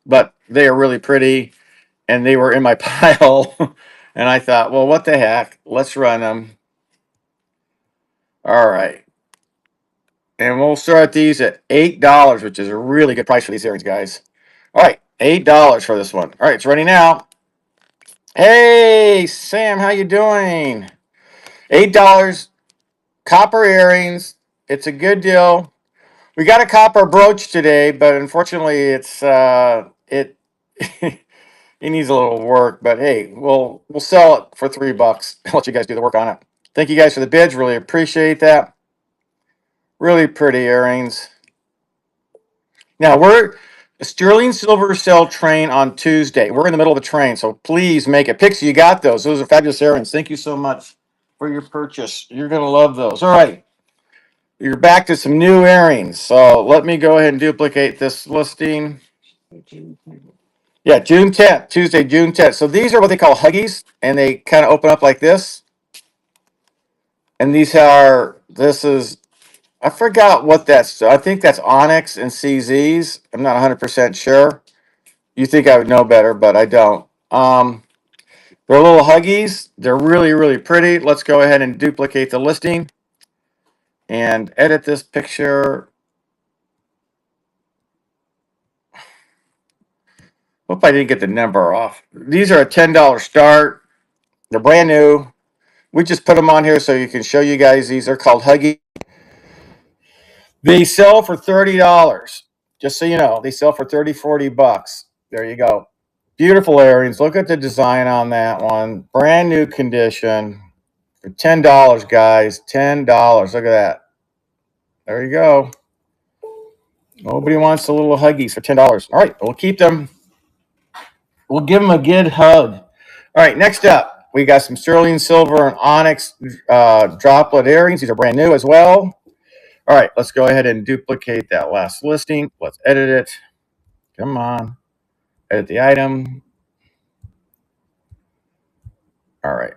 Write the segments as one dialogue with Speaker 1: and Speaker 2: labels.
Speaker 1: but they are really pretty, and they were in my pile. And I thought, well, what the heck? Let's run them. All right. And we'll start these at $8, which is a really good price for these earrings, guys. All right, $8 for this one. All right, it's ready now. Hey, Sam, how you doing? $8, copper earrings. It's a good deal. We got a copper brooch today, but unfortunately, it it needs a little work. But hey, we'll sell it for $3. I'll let you guys do the work on it. Thank you guys for the bids. Really appreciate that. Really pretty earrings. Now we're a sterling silver sale train on Tuesday. We're in the middle of the train, so please make it. Pixie, you got those. Those are fabulous earrings. Thank you so much for your purchase. You're gonna love those. All right. You're back to some new earrings. So let me go ahead and duplicate this listing. Yeah, June 10th, Tuesday, June 10th. So these are what they call Huggies, and they kind of open up like this. And I forgot what that's. I think that's Onyx and CZs. I'm not 100% sure. You think I would know better, but I don't. They're little Huggies. They're really, really pretty. Let's go ahead and duplicate the listing and edit this picture. Hope I didn't get the number off. These are a $10 start. They're brand new. We just put them on here so you can show you guys. These are called Huggy. They sell for $30. Just so you know, they sell for 30, 40 bucks. There you go. Beautiful earrings. Look at the design on that one. Brand new condition for $10, guys. $10. Look at that. There you go. Nobody wants the little Huggies for $10. All right, we'll keep them. We'll give them a good hug. All right, next up, we got some sterling silver and onyx droplet earrings. These are brand new as well. All right, let's go ahead and duplicate that last listing. Let's edit it. Come on. Edit the item. All right.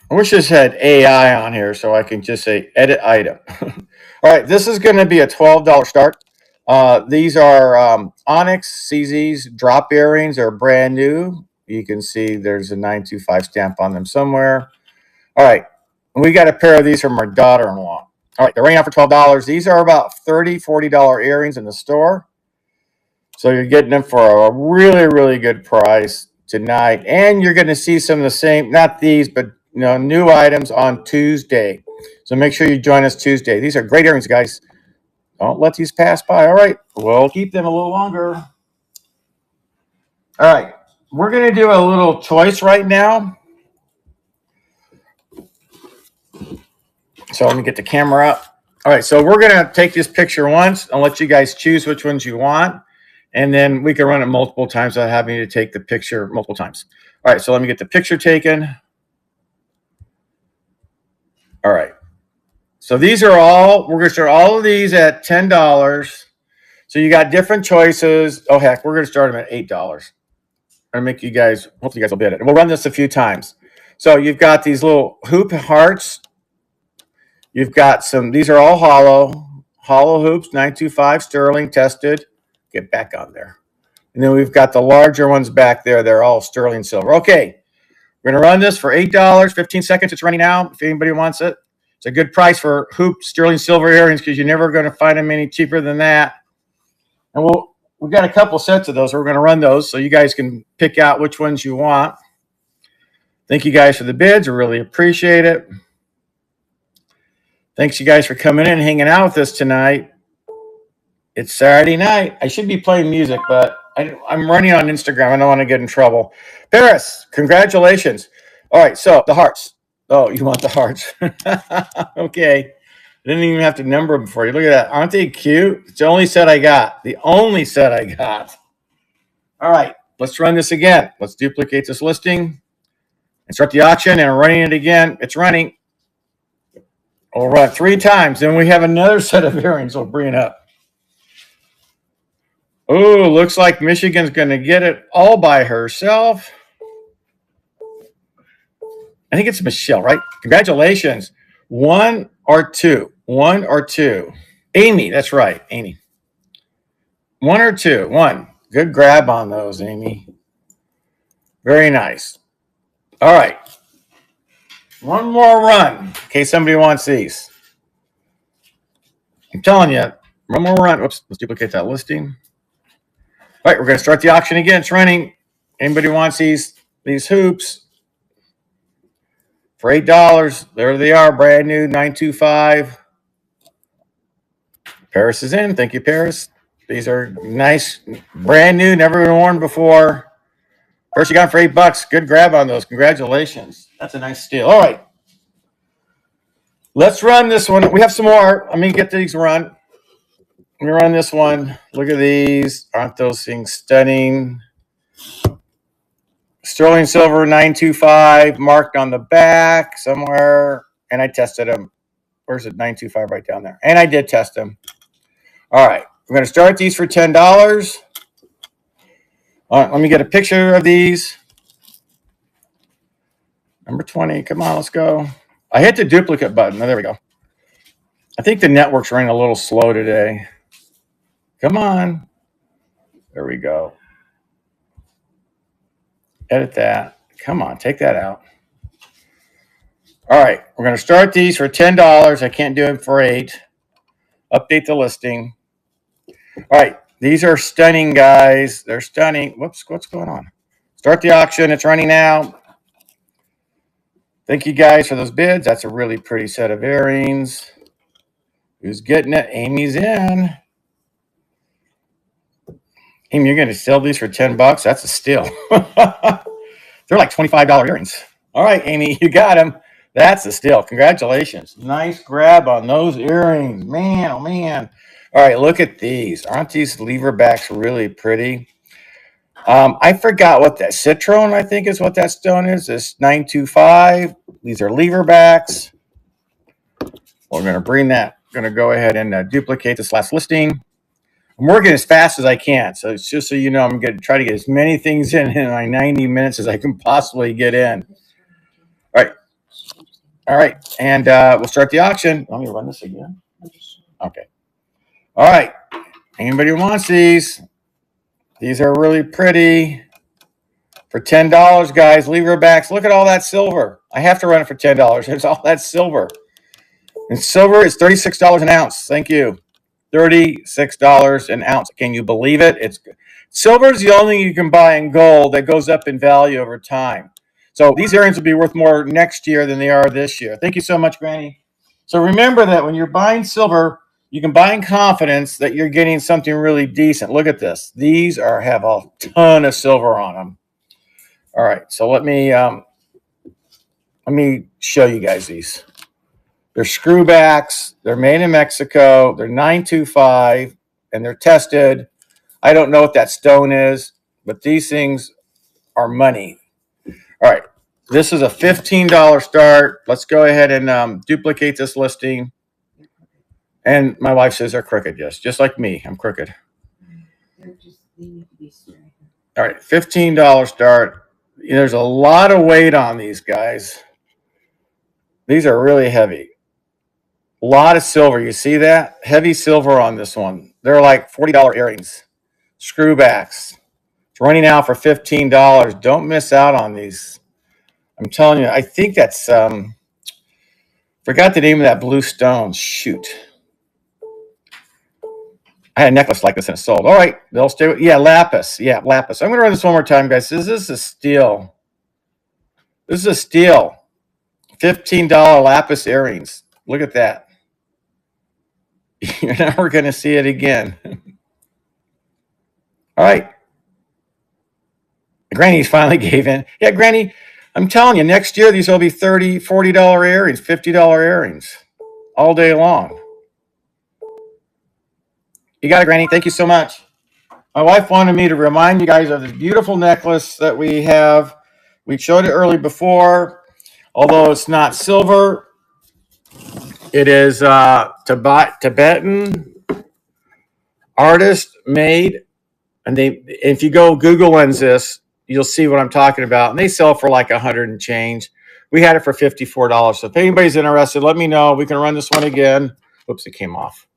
Speaker 1: I wish this had AI on here so I can just say edit item. All right, this is going to be a $12 start. These are Onyx CZs drop earrings. They're brand new. You can see there's a 925 stamp on them somewhere. All right, we got a pair of these from our daughter-in-law. All right, they're running out for $12. These are about $30, $40 earrings in the store. So you're getting them for a really, really good price tonight. And you're going to see some of the same, not these, but new items on Tuesday. So make sure you join us Tuesday. These are great earrings, guys. Don't let these pass by. All right, we'll keep them a little longer. All right, we're going to do a little choice right now. So let me get the camera up. All right, so we're going to take this picture once and let you guys choose which ones you want. And then we can run it multiple times without having to take the picture multiple times. All right, so let me get the picture taken. All right. So these are all, we're going to start all of these at $10. So you got different choices. Oh, heck, we're going to start them at $8. I'm going to make you guys, hopefully you guys will bid it. And we'll run this a few times. So you've got these little hoop hearts. You've got some, these are all hollow hoops, 925 sterling tested. Get back on there. And then we've got the larger ones back there. They're all sterling silver. Okay. We're going to run this for $8, 15 seconds. It's running out if anybody wants it. It's a good price for hoop sterling silver earrings because you're never going to find them any cheaper than that. And we've got a couple sets of those. We're going to run those so you guys can pick out which ones you want. Thank you guys for the bids. I really appreciate it. Thanks you guys for coming in and hanging out with us tonight. It's Saturday night. I should be playing music, but I'm running on Instagram. I don't want to get in trouble. Paris, congratulations. All right, so the hearts. Oh, you want the hearts. Okay. I didn't even have to number them for you. Look at that. Aren't they cute? It's the only set I got. The only set I got. All right, let's run this again. Let's duplicate this listing and start the auction, and running it again. It's running. We'll run 3 times. Then we have another set of earrings we'll bring up. Oh, looks like Michigan's going to get it all by herself. I think it's Michelle, right? Congratulations. 1 or 2. 1 or 2. Amy, that's right, Amy. 1 or 2. 1. Good grab on those, Amy. Very nice. All right. One more run in case somebody wants these. I'm telling you, one more run. Oops, let's duplicate that listing. All right, we're going to start the auction again. It's running. Anybody wants these hoops for $8? There they are, brand new, 925. Paris is in. Thank you, Paris. These are nice, brand new, never been worn before. First, you got them for $8. Good grab on those. Congratulations. That's a nice steal. All right. Let's run this one. We have some more. Let me get these run. Let me run this one. Look at these. Aren't those things stunning? Sterling silver 925 marked on the back somewhere. And I tested them. Where's it? 925 right down there. And I did test them. All right. We're going to start these for $10. All right. Let me get a picture of these. Number 20. Come on. Let's go. I hit the duplicate button. Oh, there we go. I think the network's running a little slow today. Come on. There we go. Edit that. Come on. Take that out. All right. We're going to start these for $10. I can't do them for $8. Update the listing. All right. These are stunning, guys. They're stunning. Whoops. What's going on? Start the auction. It's running now. Thank you guys for those bids. That's a really pretty set of earrings. Who's getting it? Amy's in. Amy, you're going to sell these for $10? That's a steal. They're like $25 earrings. All right, Amy, you got them. That's a steal. Congratulations. Nice grab on those earrings. Man, oh, man. All right, look at these. Aren't these lever backs really pretty? I forgot what that Citron, I think, is what that stone is. This 925. These are lever backs. We're going to bring that. Going to go ahead and duplicate this last listing. I'm working as fast as I can. So it's just so you know, I'm going to try to get as many things in my 90 minutes as I can possibly get in. All right. All right. And we'll start the auction. Let me run this again. Okay. All right. Anybody who wants these? These are really pretty. For $10, guys, lever backs. Look at all that silver. I have to run it for $10. There's all that silver. And silver is $36 an ounce. Thank you. $36 an ounce. Can you believe it? Silver is the only thing you can buy in gold that goes up in value over time. So these earrings will be worth more next year than they are this year. Thank you so much, Granny. So remember that when you're buying silver, you can buy in confidence that you're getting something really decent. Look at this. These have a ton of silver on them. All right, so let me show you guys these. They're screwbacks. They're made in Mexico. They're 925, and they're tested. I don't know what that stone is, but these things are money. All right, this is a $15 start. Let's go ahead and duplicate this listing. And my wife says they're crooked, yes, just like me. I'm crooked. They need to be straight. All right, $15 start. There's a lot of weight on these guys. These are really heavy. A lot of silver. You see that? Heavy silver on this one. They're like $40 earrings. Screwbacks. It's running out for $15. Don't miss out on these. I'm telling you, I think that's forgot the name of that blue stone. Shoot. I had a necklace like this and it sold. All right. They'll stay with, lapis. Yeah, lapis. I'm going to run this one more time, guys. This is a steal. This is a steal. $15 lapis earrings. Look at that. You're never going to see it again. All right. Granny's finally gave in. Yeah, Granny, I'm telling you, next year these will be $30, $40 earrings, $50 earrings all day long. You got it, Granny. Thank you so much. My wife wanted me to remind you guys of this beautiful necklace that we have. We showed it early before. Although it's not silver, it is Tibetan artist made. And if you go Google Lens this, you'll see what I'm talking about. And they sell for like $100 and change. We had it for $54. So if anybody's interested, let me know. We can run this one again. Oops, it came off.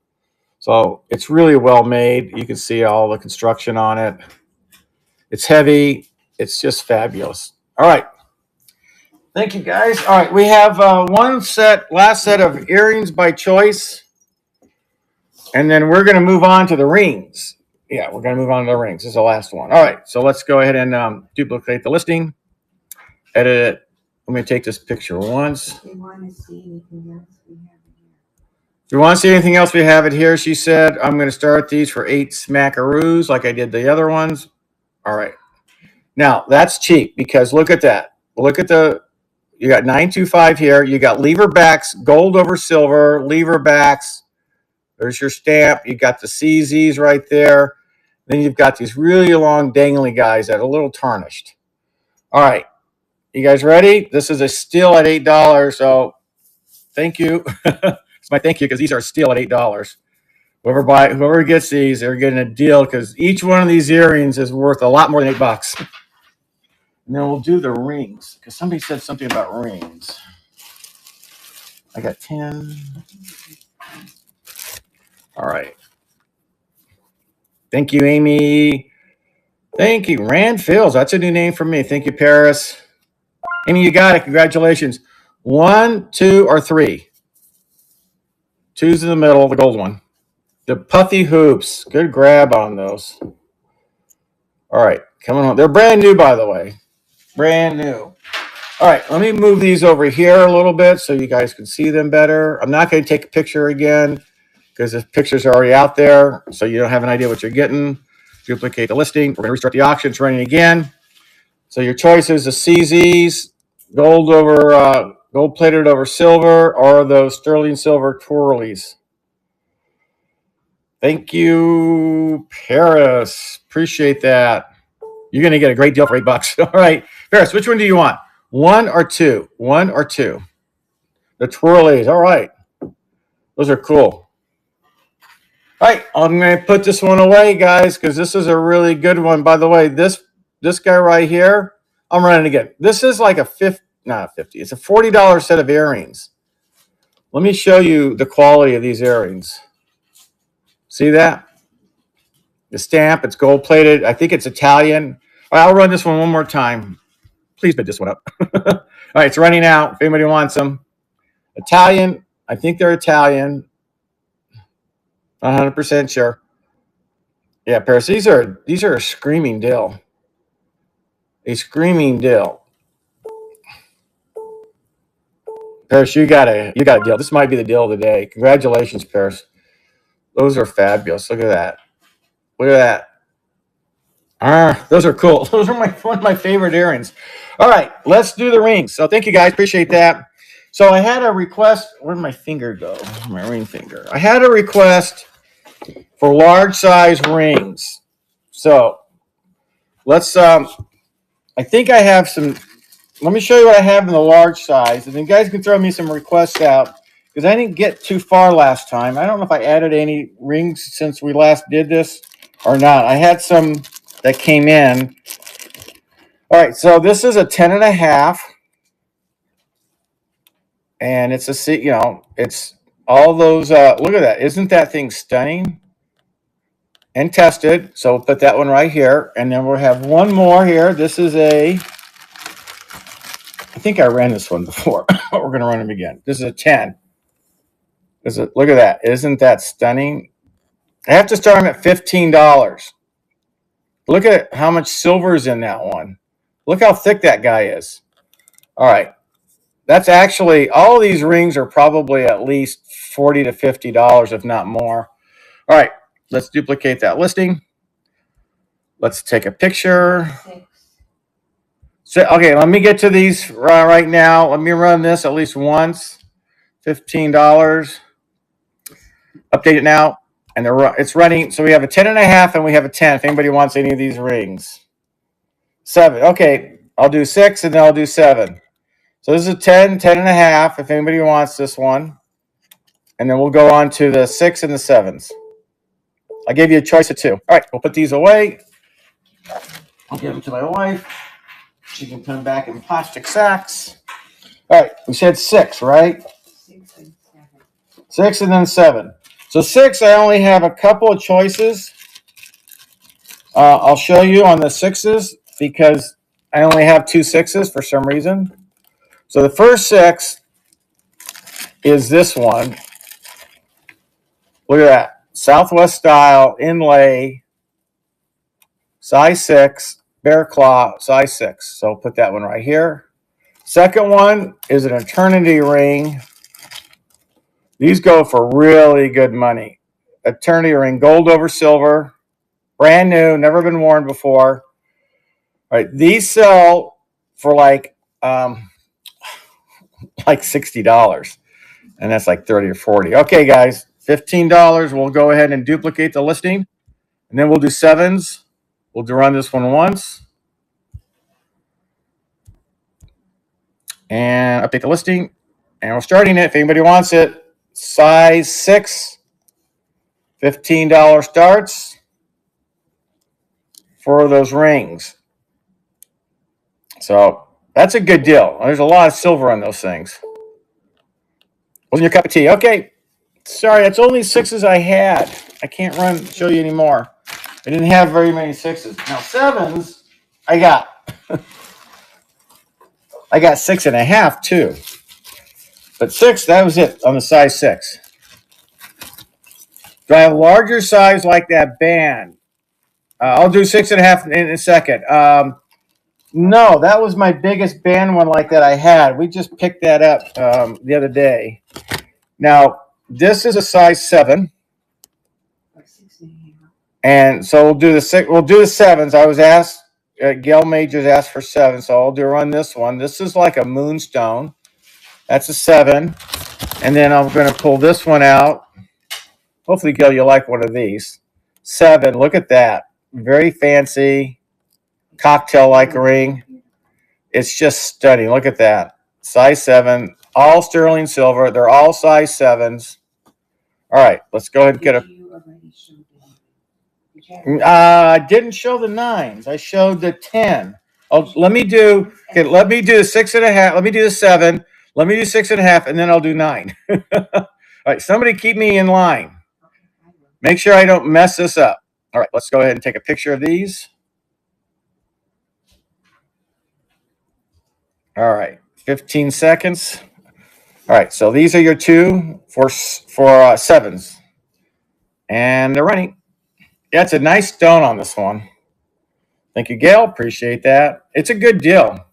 Speaker 1: So it's really well made. You can see all the construction on it. It's heavy. It's just fabulous. All right. Thank you, guys. All right. We have last set of earrings by choice. And then we're going to move on to the rings. Yeah, we're going to move on to the rings. This is the last one. All right. So let's go ahead and duplicate the listing. Edit it. Let me take this picture once.
Speaker 2: Do you want to see anything else we have here?
Speaker 1: Do you want to see anything else we have it here? She said, I'm going to start these for 8 smackaroos like I did the other ones. All right. Now, that's cheap because look at that. Look at you got 925 here. You got lever backs, gold over silver, lever backs. There's your stamp. You got the CZs right there. Then you've got these really long dangly guys that are a little tarnished. All right. You guys ready? This is a steal at $8. So thank you. It's my thank you because these are still at $8. Whoever gets these, they're getting a deal because each one of these earrings is worth a lot more than $8. And then we'll do the rings because somebody said something about rings. I got 10. All right. Thank you, Amy. Thank you, Rand Fields. That's a new name for me. Thank you, Paris. Amy, you got it. Congratulations. 1, 2, or 3. 2's in the middle, the gold one. The puffy hoops. Good grab on those. All right, coming on. They're brand new, by the way. Brand new. All right, let me move these over here a little bit so you guys can see them better. I'm not going to take a picture again because the pictures are already out there, so you don't have an idea what you're getting. Duplicate the listing. We're going to restart the auction. It's running again. So your choices: the CZs, gold plated over silver, or those sterling silver twirlies. Thank you, Paris. Appreciate that. You're going to get a great deal for $8. All right, Paris, which one do you want? 1 or 2? 1 or 2? The twirlies. All right. Those are cool. All right, I'm going to put this one away, guys, because this is a really good one. By the way, this guy right here, I'm running again. This is like not 50. It's a $40 set of earrings. Let me show you the quality of these earrings. See that? The stamp, it's gold plated. I think it's Italian. All right, I'll run this one more time. Please bid this one up. All right, it's running out. If anybody wants them. Italian. I think they're Italian. 100% sure. Yeah, Paris. These are a screaming deal. A screaming deal. Paris, you got a deal. This might be the deal of the day. Congratulations, Paris. Those are fabulous. Look at that. Look at that. Those are cool. Those are one of my favorite earrings. All right, let's do the rings. So thank you, guys. Appreciate that. So I had a request. Where did my finger go? My ring finger. I had a request for large size rings. So let's. I think I have some. Let me show you what I have in the large size, and then you guys can throw me some requests out because I didn't get too far last time. I don't know if I added any rings since we last did this or not. I had some that came in. All right, so this is a 10.5. And it's it's all those. Look at that. Isn't that thing stunning? And tested. So we'll put that one right here. And then we'll have one more here. This is I think I ran this one before, but we're going to run them again. This is a 10. Look at that. Isn't that stunning? I have to start them at $15. Look at how much silver is in that one. Look how thick that guy is. All right. That's actually, all these rings are probably at least $40 to $50, if not more. All right, let's duplicate that listing. Let's take a picture.
Speaker 2: 6.
Speaker 1: So, okay, let me get to these right now. Let me run this at least once. $15. Update it now. And it's running. So we have a 10.5 and we have a 10 if anybody wants any of these rings. 7. Okay, I'll do 6 and then I'll do 7. So this is a 10, 10.5 if anybody wants this one. And then we'll go on to the 6 and the 7s. I gave you a choice of 2. All right, we'll put these away. I'll give them to my wife. She can put them back in plastic sacks. All right, we said 6, right?
Speaker 2: 6 and 7.
Speaker 1: 6 and then 7. So 6, I only have a couple of choices. I'll show you on the sixes because I only have 2 6s for some reason. So the first 6 is this one. Look at that. Southwest style inlay, size 6, bear claw, size 6. So I'll put that one right here. Second one is an eternity ring. These go for really good money. Eternity ring, gold over silver, brand new, never been worn before. All right, these sell for like $60, and that's like 30 or 40. Okay, guys, $15. We'll go ahead and duplicate the listing, and then we'll do sevens. We'll run this one once, and update the listing, and we're starting it. If anybody wants it, size 6, $15 starts for those rings. So that's a good deal. There's a lot of silver on those things. Wasn't your cup of tea? Okay. Sorry, that's only 6s I had. I can't show you anymore. I didn't have very many 6s. Now 7s, I got. I got 6.5 too. But 6, that was it on the size 6. Do I have a larger size like that band? I'll do 6.5 in a second. No, that was my biggest band one like that I had. We just picked that up the other day. Now, this is a size 7. And so we'll do the 6. We'll do the 7s. I was asked, Gail Majors asked for 7, so I'll run this one. This is like a moonstone. That's a 7. And then I'm going to pull this one out. Hopefully, Gail, you'll like one of these. 7. Look at that. Very fancy. Cocktail-like ring. It's just stunning. Look at that. Size 7. All sterling silver. They're all size 7s. All right. Let's go ahead and get a... I didn't show the 9s. I showed the 10. Oh, let me do the 6.5. Let me do the 7. Let me do 6.5, and then I'll do 9. All right, somebody keep me in line. Make sure I don't mess this up. All right, let's go ahead and take a picture of these. All right, 15 seconds. All right, so these are your 2 for 7s, and they're running. Yeah, it's a nice stone on this one. Thank you, Gail. Appreciate that. It's a good deal.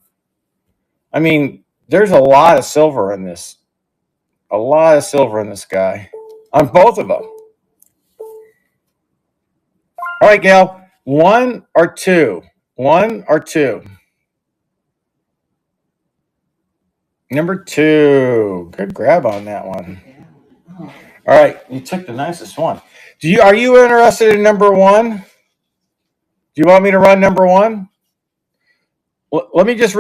Speaker 1: I mean, there's a lot of silver in this. A lot of silver in this guy. On both of them. All right, Gail. 1 or 2? 1 or 2? Number 2. Good grab on that one. All right, you took the nicest one. Are you interested in number 1? Do you want me to run number 1? Let me just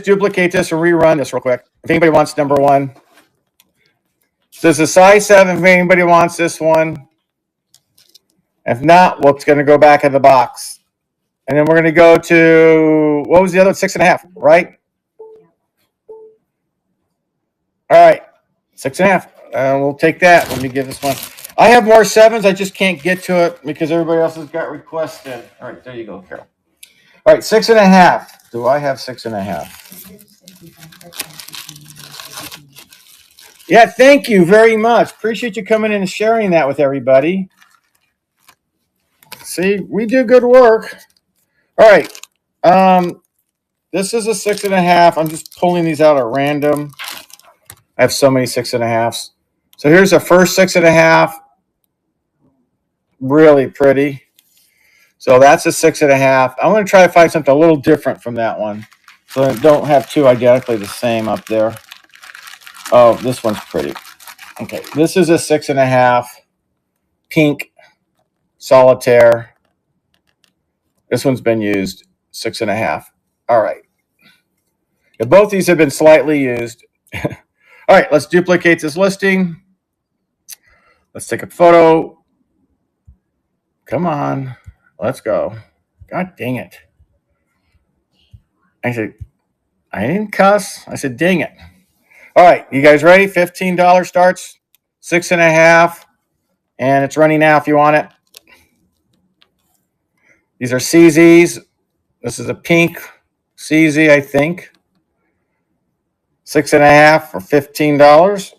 Speaker 1: duplicate this and rerun this real quick. If anybody wants number 1, so this is size 7. If anybody wants this one, if not, well, it's going to go back in the box, and then we're going to go to what was the other 6.5, right? All right, 6.5. We'll take that. Let me give this one. I have more 7s. I just can't get to it because everybody else has got requests in. All right, there you go, Carol. All right, 6.5. Do I have 6.5? Yeah, thank you very much. Appreciate you coming in and sharing that with everybody. See, we do good work. All right. This is a 6.5. I'm just pulling these out at random. I have so many 6.5s. So here's the first 6.5. Really pretty. So that's a 6.5. I'm going to try to find something a little different from that one. So I don't have 2 identically the same up there. Oh, this one's pretty. Okay, this is a 6.5. Pink solitaire. This one's been used. 6.5. All right. Yeah, both these have been slightly used. All right, let's duplicate this listing. Let's take a photo. Come on. Let's go. God dang it. I didn't cuss. I said, dang it. All right, you guys ready? $15 starts. 6.5. And it's running now if you want it. These are CZs. This is a pink CZ, I think. 6.5 for $15.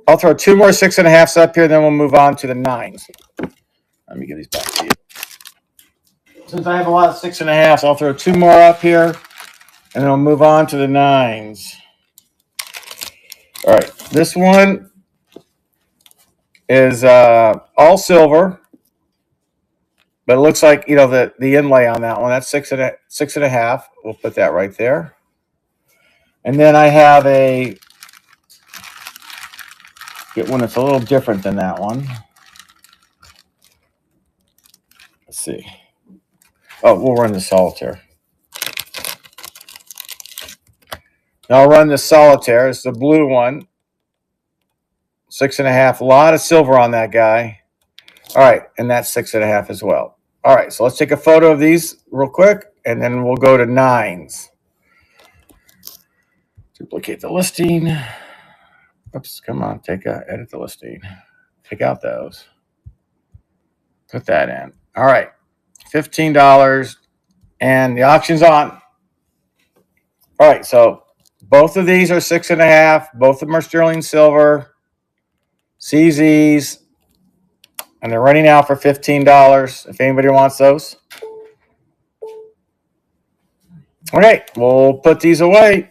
Speaker 1: I'll throw two more 6.5s up here, then we'll move on to the 9s. Let me give these back to you. Since I have a lot of 6.5s, I'll throw two more up here, and then we'll move on to the 9s. All right, this one is all silver, but it looks like, you know, the inlay on that one, that's 6.5. We'll put that right there. And then I have get one that's a little different than that one. Let's see. Oh, we'll run the solitaire. Now I'll run the solitaire. It's the blue one. 6.5. A lot of silver on that guy. All right, and that's 6.5 as well. All right, so let's take a photo of these real quick, and then we'll go to 9s. Duplicate the listing. Oops, come on, edit the listing. Take out those. Put that in. All right, $15, and the auction's on. All right, so both of these are 6.5. Both of them are sterling silver, CZs, and they're running out for $15. If anybody wants those. Okay, we'll put these away.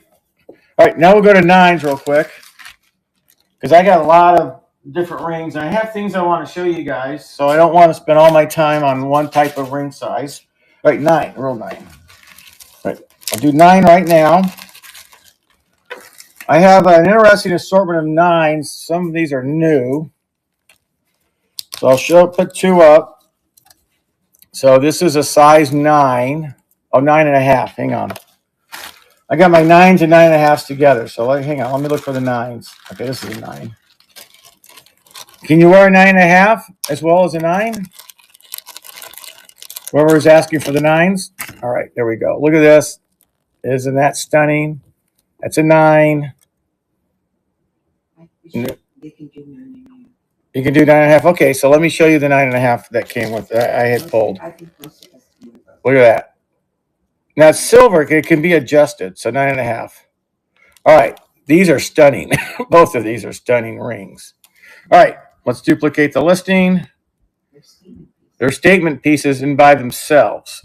Speaker 1: All right, now we'll go to 9s real quick, because I got a lot of different rings. And I have things I want to show you guys, so I don't want to spend all my time on one type of ring size. All right, 9, roll 9. All right, I'll do 9 right now. I have an interesting assortment of 9s. Some of these are new. So I'll put 2 up. So this is a size 9. Oh, 9.5. Hang on. I got my 9s and 9.5s together. So hang on. Let me look for the 9s. Okay, this is a 9. Can you wear a 9.5 as well as a 9? Whoever is asking for the 9s. All right, there we go. Look at this. Isn't that stunning? That's a 9.
Speaker 2: They can do 9.5.
Speaker 1: You can do 9.5. Okay, so let me show you the 9.5 that came with I had pulled.
Speaker 2: I can post it as to you.
Speaker 1: Look at that. Now it's silver. It can be adjusted. So 9.5. All right, these are stunning. Both of these are stunning rings. All right, let's duplicate the listing. They're statement pieces and by themselves.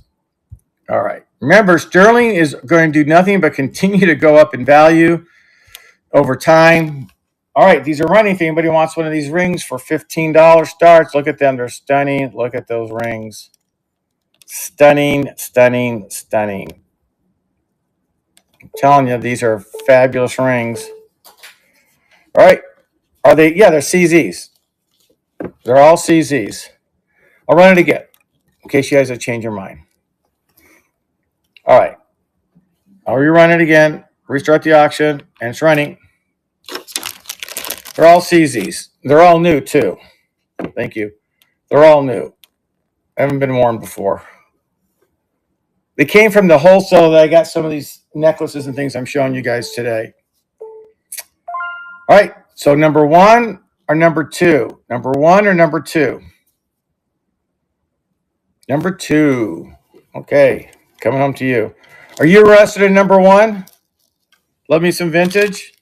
Speaker 1: All right. Remember, sterling is going to do nothing but continue to go up in value over time. All right, these are running. If anybody wants one of these rings for $15 starts, look at them. They're stunning. Look at those rings. Stunning, stunning, stunning. I'm telling you, these are fabulous rings. All right. Are they? Yeah, they're CZs. They're all CZs. I'll run it again in case you guys have changed your mind. All right. I'll rerun it again, restart the auction, and it's running. They're all CZs. They're all new, too. Thank you. They're all new. Haven't been worn before. They came from the wholesale that I got some of these necklaces and things I'm showing you guys today. All right. So number 1 or number 2? Number 1 or number 2? Number 2. Okay. Coming home to you. Are you interested in number 1? Love me some vintage?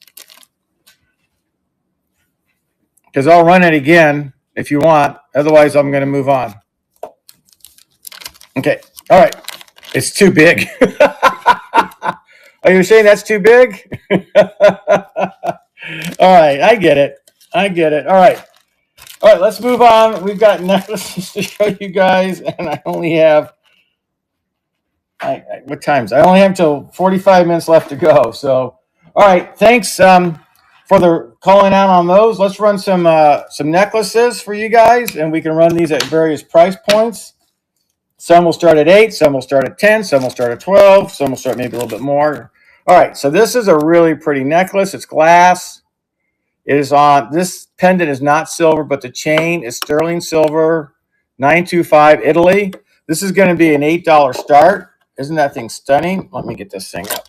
Speaker 1: Because I'll run it again if you want. Otherwise, I'm going to move on. Okay. All right. It's too big. Are you saying that's too big? All right. I get it. I get it. All right. All right. Let's move on. We've got necklaces to show you guys, and I only have what times? I only have till 45 minutes left to go. So, all right. Thanks for the calling out on those. Let's run some necklaces for you guys, and we can run these at various price points. Some will start at 8, some will start at 10, some will start at 12, some will start maybe a little bit more. All right, so this is a really pretty necklace. It's glass. It is on, this pendant is not silver, but the chain is sterling silver, 925 Italy. This is going to be an $8 start. Isn't that thing stunning? Let me get this thing up.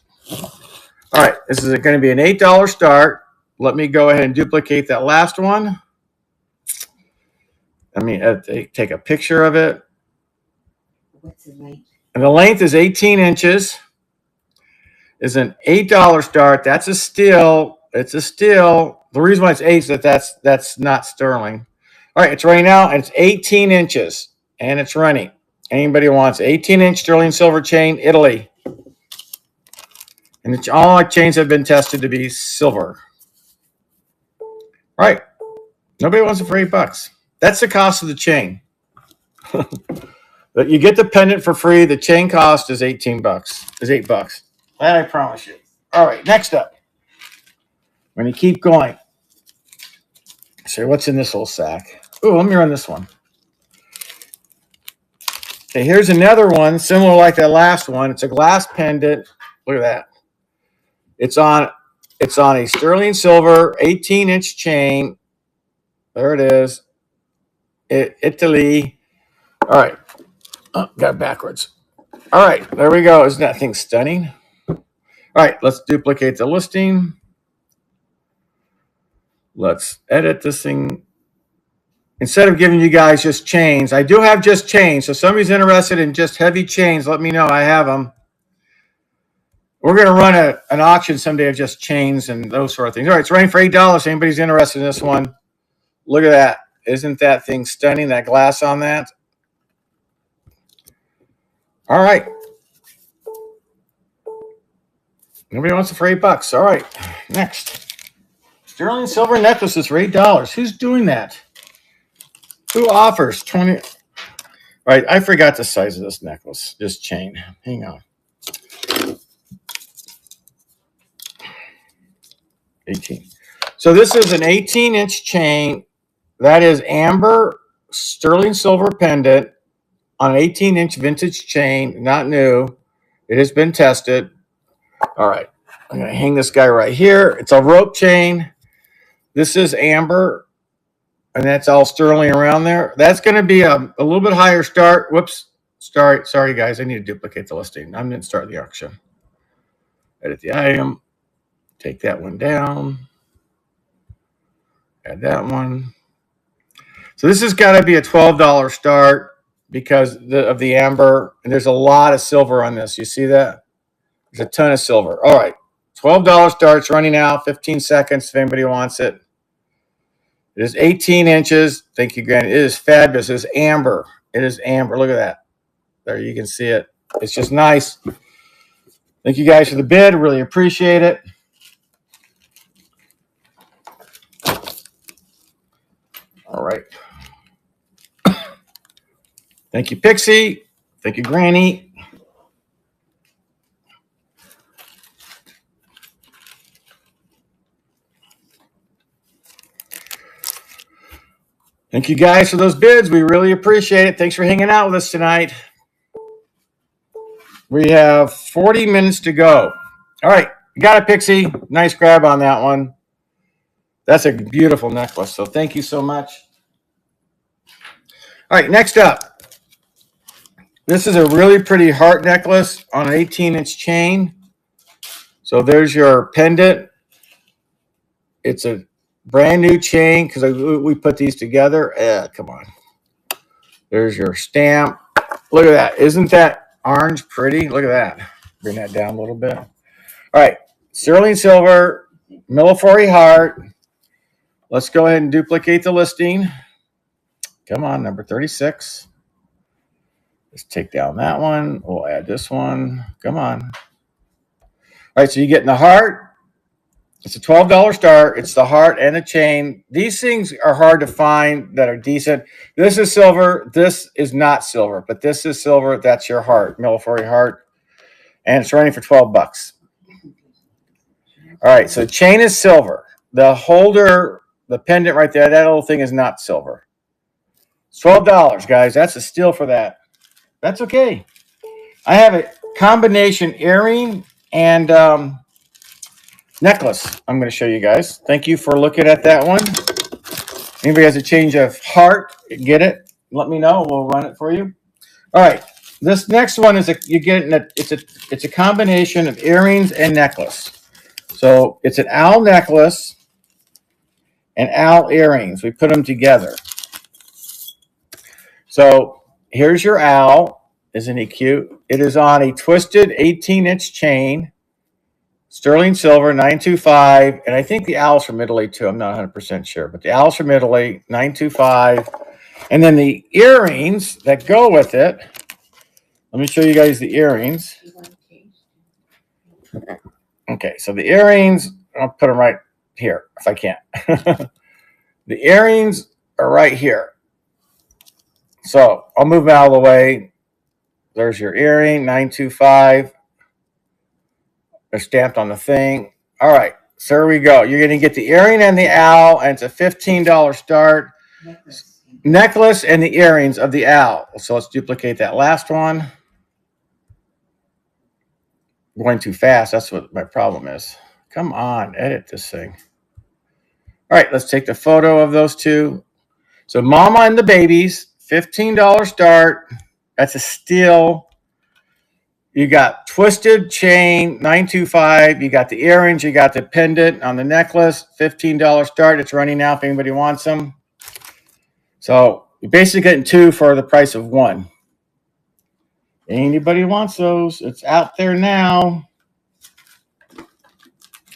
Speaker 1: All right, this is going to be an $8 start. Let me go ahead and duplicate that last one. I mean, take a picture of it.
Speaker 2: What's the length?
Speaker 1: And the length is 18 inches. Is an $8 start. That's a steal. It's a steal. The reason why it's 8 is that that's not sterling. All right, it's running now, and it's 18 inches, and it's running. Anybody wants 18-inch sterling silver chain, Italy. And all our chains have been tested to be silver. All right. Nobody wants it for $8. That's the cost of the chain. But you get the pendant for free. The chain cost is $18. Is $8. That I promise you. All right, next up. We're going to keep going. So what's in this little sack? Oh, let me run this one. Okay, here's another one, similar like that last one. It's a glass pendant. Look at that. It's on a sterling silver 18-inch chain. There it is. Italy. All right. Oh, got it backwards. All right, there we go. Isn't that thing stunning? All right, let's duplicate the listing. Let's edit this thing. Instead of giving you guys just chains, I do have just chains. So if somebody's interested in just heavy chains, let me know. I have them. We're going to run an auction someday of just chains and those sort of things. All right, it's running for $8. Anybody's interested in this one, look at that. Isn't that thing stunning, that glass on that? All right. Nobody wants it for $8. All right, next. Sterling silver necklaces for $8. Who's doing that? Who offers 20? All right, I forgot the size of this necklace, this chain. Hang on. 18. So this is an 18-inch chain. That is amber sterling silver pendant on an 18-inch vintage chain, not new. It has been tested. All right, I'm going to hang this guy right here. It's a rope chain. This is amber, and that's all sterling around there. That's going to be a little bit higher start. Whoops. Sorry, guys. I need to duplicate the listing. I'm going to start the auction. Edit the item. Take that one down. Add that one. So this has got to be a $12 start because of the amber. And there's a lot of silver on this. You see that? There's a ton of silver. All right. $12 starts running out. 15 seconds if anybody wants it. It is 18 inches. Thank you, Granny. It is fabulous. It is amber. It is amber. Look at that. There, you can see it. It's just nice. Thank you guys for the bid. Really appreciate it. All right. Thank you, Pixie. Thank you, Granny. Thank you guys for those bids. We really appreciate it. Thanks for hanging out with us tonight. We have 40 minutes to go. All right. You got it, Pixie. Nice grab on that one. That's a beautiful necklace. So thank you so much. All right. Next up. This is a really pretty heart necklace on an 18-inch chain. So there's your pendant. It's a brand new chain because we put these together. Come on. There's your stamp. Look at that. Isn't that orange pretty? Look at that. Bring that down a little bit. All right. Sterling silver, Millefiori heart. Let's go ahead and duplicate the listing. Come on, number 36. Let's take down that one. We'll add this one. Come on. All right, so you get in the heart. It's a $12 start. It's the heart and the chain. These things are hard to find that are decent. This is silver. This is not silver, but this is silver. That's your heart, Millefiori heart. And it's running for $12. All right, so chain is silver. The holder, the pendant right there, that little thing is not silver. It's $12, guys. That's a steal for that. That's okay. I have a combination earring and necklace I'm going to show you guys. Thank you for looking at that one. Anybody has a change of heart, get it, let me know. We'll run it for you. All right. This next one is it's a combination of earrings and necklace. So it's an owl necklace and owl earrings. We put them together. So here's your owl. Isn't he cute? It is on a twisted 18-inch chain, sterling silver, 925. And I think the owl's from Italy too. I'm not 100% sure, but the owl's from Italy, 925. And then the earrings that go with it. Let me show you guys the earrings. Okay, so the earrings, I'll put them right here if I can. The earrings are right here. So I'll move them out of the way. There's your earring, 925. They're stamped on the thing. All right, so here we go. You're going to get the earring and the owl, and it's a $15 start. Necklace and the earrings of the owl. So let's duplicate that last one. I'm going too fast. That's what my problem is. Come on, edit this thing. All right, let's take the photo of those two. So mama and the babies, $15 start. That's a steal. You got twisted chain, 925. You got the earrings. You got the pendant on the necklace, $15 start. It's running now if anybody wants them. So you're basically getting two for the price of one. Anybody wants those? It's out there now.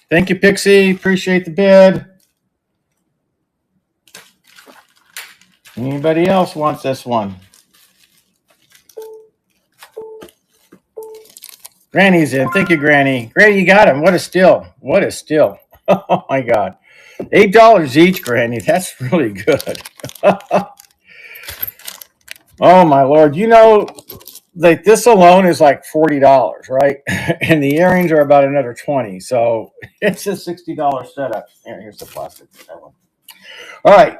Speaker 1: Thank you, Pixie. Appreciate the bid. Anybody else wants this one? Granny's in. Thank you, Granny. Granny, you got him. What a steal. What a steal. Oh, my God. $8 each, Granny. That's really good. Oh, my Lord. You know, like this alone is like $40, right? And the earrings are about another $20. So it's a $60 setup. Here's the plastic. All right.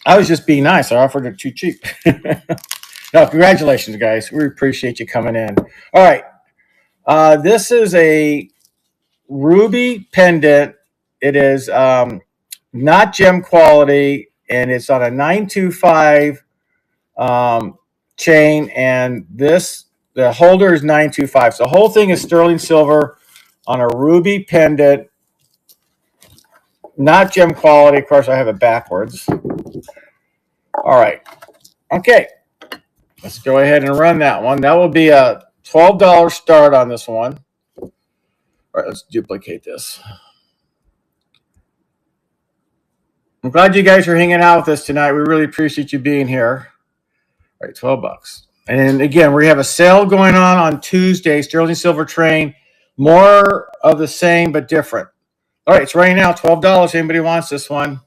Speaker 1: I was just being nice. I offered it too cheap. No, congratulations, guys. We appreciate you coming in. All right. This is a ruby pendant. It is not gem quality, and it's on a 925 chain. And the holder is 925. So the whole thing is sterling silver on a ruby pendant, not gem quality. Of course, I have it backwards. All right. Okay. Let's go ahead and run that one. That will be a $12 start on this one. All right, let's duplicate this. I'm glad you guys are hanging out with us tonight. We really appreciate you being here. All right, $12. And again, we have a sale going on Tuesday, sterling silver train. More of the same, but different. All right, it's right now, $12. Anybody wants this one?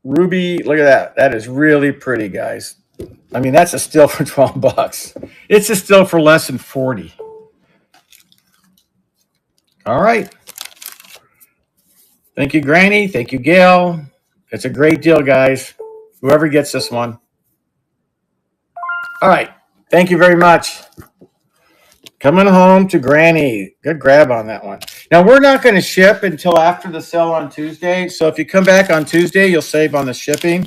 Speaker 1: Ruby, look at that. That is really pretty, guys. I mean, that's a steal for $12. It's a steal for less than 40. All right. Thank you, Granny. Thank you, Gail. It's a great deal, guys. Whoever gets this one. All right. Thank you very much. Coming home to Granny. Good grab on that one. Now, we're not going to ship until after the sale on Tuesday. So if you come back on Tuesday, you'll save on the shipping.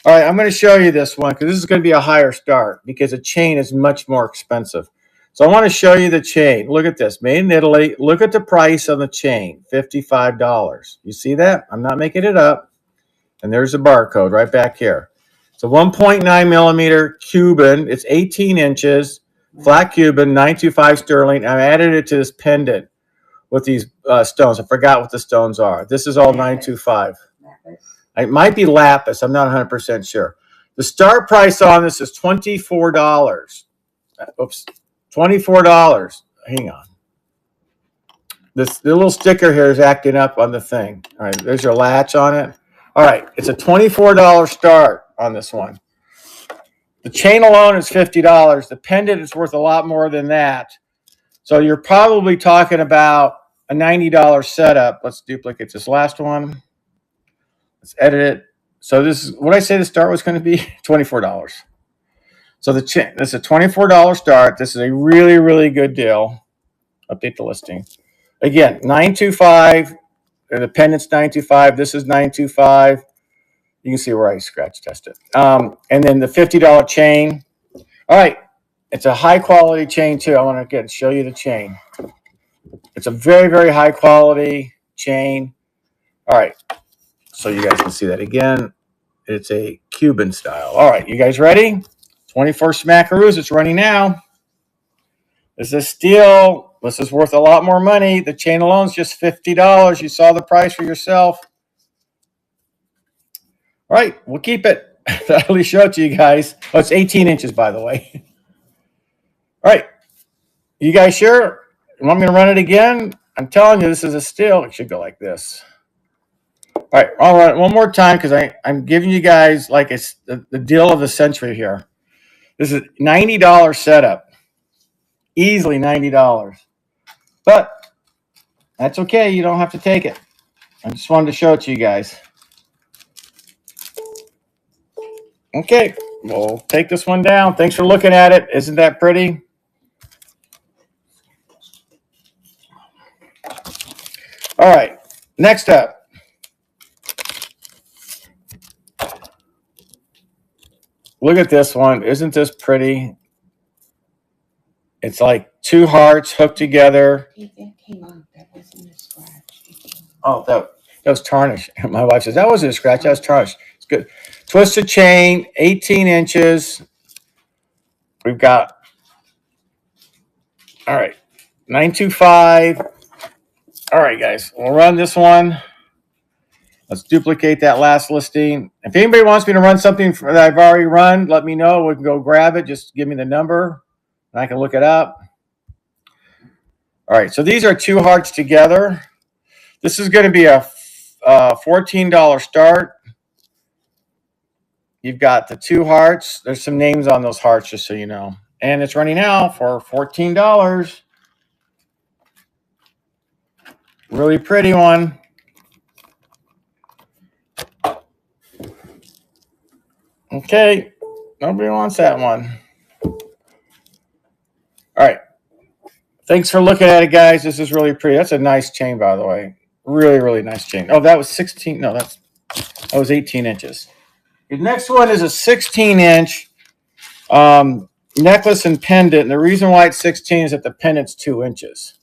Speaker 1: All right, I'm going to show you this one because this is going to be a higher start because a chain is much more expensive. So I want to show you the chain. Look at this. Made in Italy. Look at the price on the chain. $55. You see that? I'm not making it up. And there's the barcode right back here. It's a 1.9 millimeter Cuban. It's 18 inches. Flat Cuban, 925 sterling. I added it to this pendant with these stones. I forgot what the stones are. This is all 925. It might be lapis. I'm not 100% sure. The start price on this is $24. Oops. $24. Hang on. The little sticker here is acting up on the thing. All right, there's your latch on it. All right, it's a $24 start on this one. The chain alone is $50. The pendant is worth a lot more than that. So you're probably talking about a $90 setup. Let's duplicate this last one. Let's edit it. So this is what I say the start was going to be, $24. So this is a $24 start. This is a really, really good deal. Update the listing. Again, 925. The pendant's 925. This is 925. You can see where I scratch tested. And then the $50 chain. All right. It's a high quality chain too. I want to again show you the chain. It's a very, very high quality chain. All right. So you guys can see that again. It's a Cuban style. All right, you guys ready? 24 smackaroos. It's running now. This is steel. This is worth a lot more money. The chain alone is just $50. You saw the price for yourself. All right, we'll keep it. I'll at least show it to you guys. Oh, it's 18 inches, by the way. All right, you guys sure? You want me to run it again? I'm telling you, this is a steal. It should go like this. All right, I'll run it one more time because I'm giving you guys like it's the deal of the century here. This is $90 setup. Easily $90. But that's okay. You don't have to take it. I just wanted to show it to you guys. Okay, we'll take this one down. Thanks for looking at it. Isn't that pretty? All right, next up. Look at this one. Isn't this pretty? It's like two hearts hooked together.
Speaker 2: Hey, that came off. That wasn't a scratch.
Speaker 1: Oh, that was tarnished. My wife says, that wasn't a scratch. That was tarnished. It's good. Twisted chain, 18 inches. We've got, all right, 925. All right, guys, we'll run this one. Let's duplicate that last listing. If anybody wants me to run something that I've already run, let me know. We can go grab it. Just give me the number, and I can look it up. All right, so these are two hearts together. This is going to be a $14 start. You've got the two hearts. There's some names on those hearts, just so you know. And it's running out for $14. Really pretty one. Okay, nobody wants that one. All right. Thanks for looking at it, guys. This is really pretty. That's a nice chain, by the way. Really, really nice chain. Oh, that was 16. No, that was 18 inches. The next one is a 16-inch necklace and pendant. And the reason why it's 16 is that the pendant's 2 inches.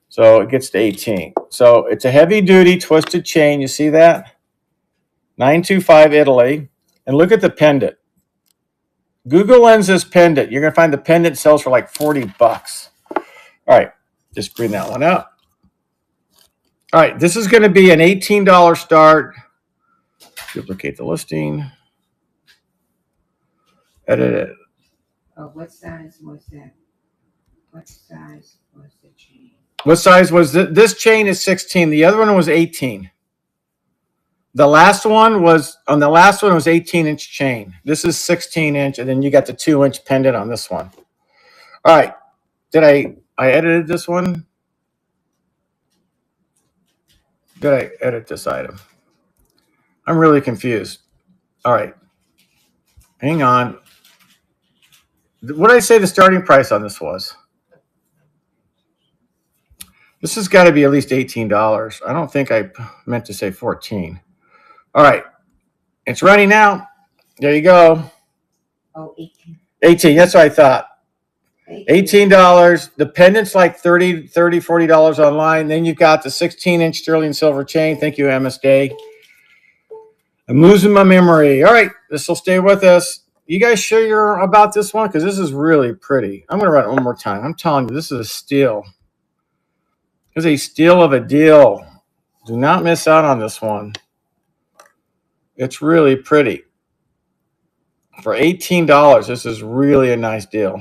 Speaker 1: So it gets to 18. So it's a heavy-duty twisted chain. You see that? 925 Italy. And look at the pendant. Google Lenses pendant. You're going to find the pendant sells for like $40. All right. Just bring that one up. All right. This is going to be an $18 start. Duplicate the listing. Edit it.
Speaker 2: Oh, what size was that? What size was the chain?
Speaker 1: What size was this chain is 16. The other one was 18. The last one was 18-inch chain. This is 16-inch, and then you got the 2-inch pendant on this one. All right. Did I edited this one? Did I edit this item? I'm really confused. All right. Hang on. What did I say the starting price on this was? This has got to be at least $18. I don't think I meant to say 14. All right. It's running now. There you go.
Speaker 2: Oh, 18.
Speaker 1: 18. That's what I thought. $18. The pendant's like $40 online. Then you've got the 16-inch sterling silver chain. Thank you, MS Day. I'm losing my memory. All right. This will stay with us. You guys sure you're about this one? Because this is really pretty. I'm going to run it one more time. I'm telling you, this is a steal. It's a steal of a deal. Do not miss out on this one. It's really pretty. For $18, this is really a nice deal.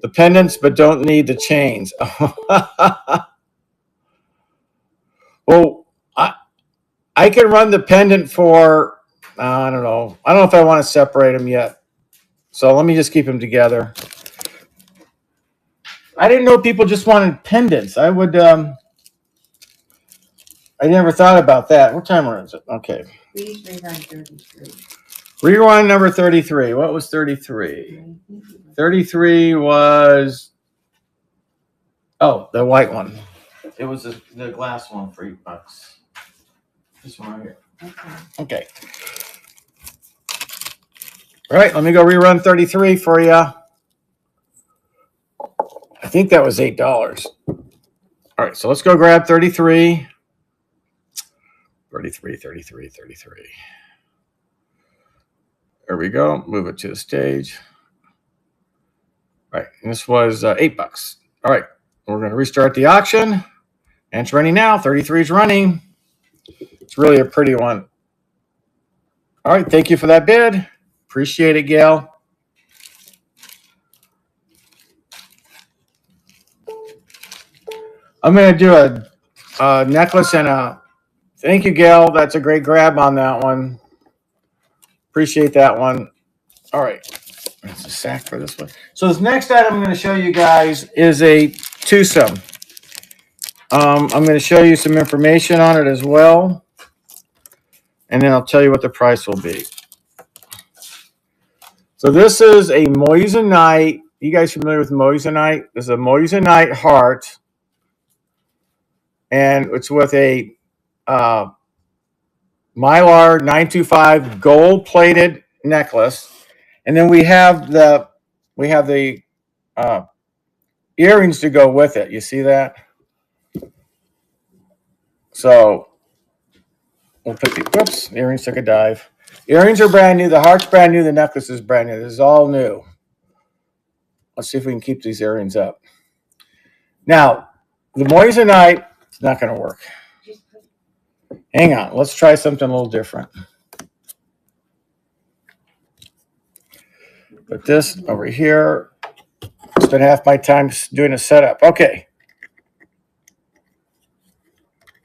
Speaker 1: The pendants, but don't need the chains. Well, I can run the pendant for, I don't know. I don't know if I want to separate them yet. So let me just keep them together. I didn't know people just wanted pendants. I never thought about that. What time is it? Okay.
Speaker 2: Please rerun 33.
Speaker 1: Rerun number 33. What was 33? 33 was, the white one. It was the glass one for $8. This one right here. Okay. All right, let me go rerun 33 for you. I think that was $8. All right, so let's go grab 33. 33. There we go. Move it to the stage. All right, and this was $8. All right, we're going to restart the auction. And it's running now. 33 is running. It's really a pretty one. All right, thank you for that bid. Appreciate it, Gail. I'm going to do a necklace and a... Thank you, Gail. That's a great grab on that one. Appreciate that one. All right. That's a sack for this one. So this next item I'm going to show you guys is a twosome. I'm going to show you some information on it as well. And then I'll tell you what the price will be. So this is a moissanite. You guys familiar with moissanite? This is a moissanite heart. And it's with a Mylar 925 gold-plated necklace. And then we have the earrings to go with it. You see that? So we'll put the, whoops, the earrings took a dive. Earrings are brand new. The heart's brand new. The necklace is brand new. This is all new. Let's see if we can keep these earrings up. Now, the moissanite, it's not going to work. Hang on. Let's try something a little different. Put this over here. Spend half my time doing a setup. Okay.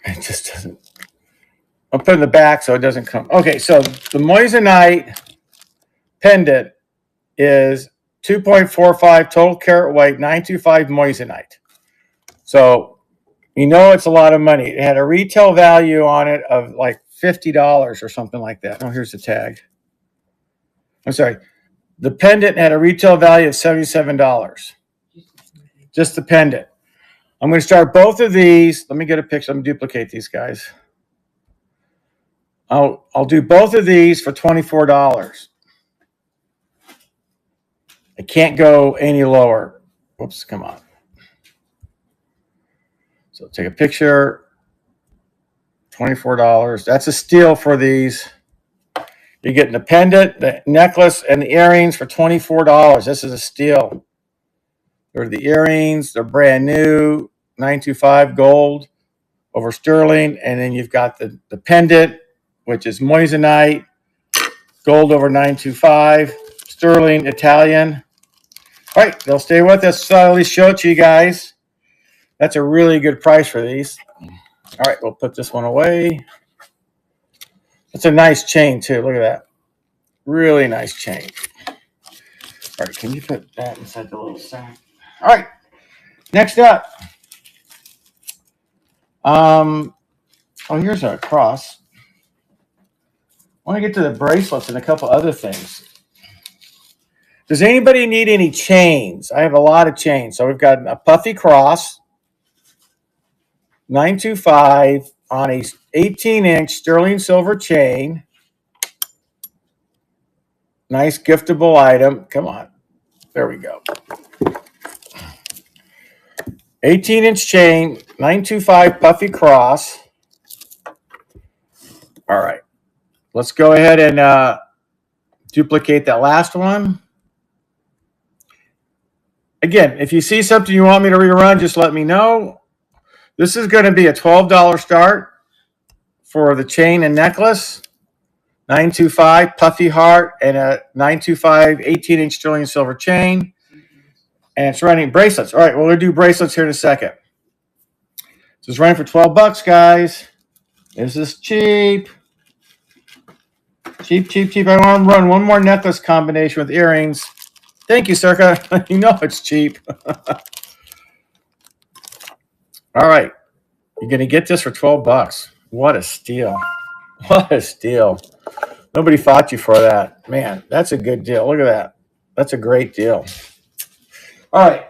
Speaker 1: It just doesn't. I'll put it in the back so it doesn't come. Okay, so the moissanite pendant is 2.45 total carat weight, 925 moissanite. So you know it's a lot of money. It had a retail value on it of like $50 or something like that. Oh, here's the tag. I'm sorry. The pendant had a retail value of $77. Just the pendant. I'm going to start both of these. Let me get a picture. I'm going to duplicate these guys. I'll do both of these for $24. I can't go any lower. Whoops, come on. So take a picture. $24. That's a steal for these. You're getting the pendant, the necklace, and the earrings for $24. This is a steal. There are the earrings. They're brand new. 925 gold over sterling. And then you've got the pendant, which is moissanite, gold over 925, sterling, Italian. All right, they'll stay with us. So I'll at least show it to you guys. That's a really good price for these. All right, we'll put this one away. It's a nice chain, too. Look at that. Really nice chain. All right, can you put that inside the little sack? All right, next up. Oh, here's a cross. I want to get to the bracelets and a couple other things. Does anybody need any chains? I have a lot of chains. So we've got a puffy cross, 925 on a 18-inch sterling silver chain. Nice giftable item. Come on. There we go. 18-inch chain, 925 puffy cross. All right. Let's go ahead and duplicate that last one. Again, if you see something you want me to rerun, just let me know. This is going to be a $12 start for the chain and necklace. 925 puffy heart and a 925 18-inch sterling silver chain. And it's running bracelets. All right, well, we'll do bracelets here in a second. So it's running for $12, guys. This is cheap. Cheap, cheap, cheap. I want to run one more necklace combination with earrings. Thank you, Circa. You know it's cheap. All right. You're going to get this for $12. What a steal. What a steal. Nobody fought you for that. Man, that's a good deal. Look at that. That's a great deal. All right.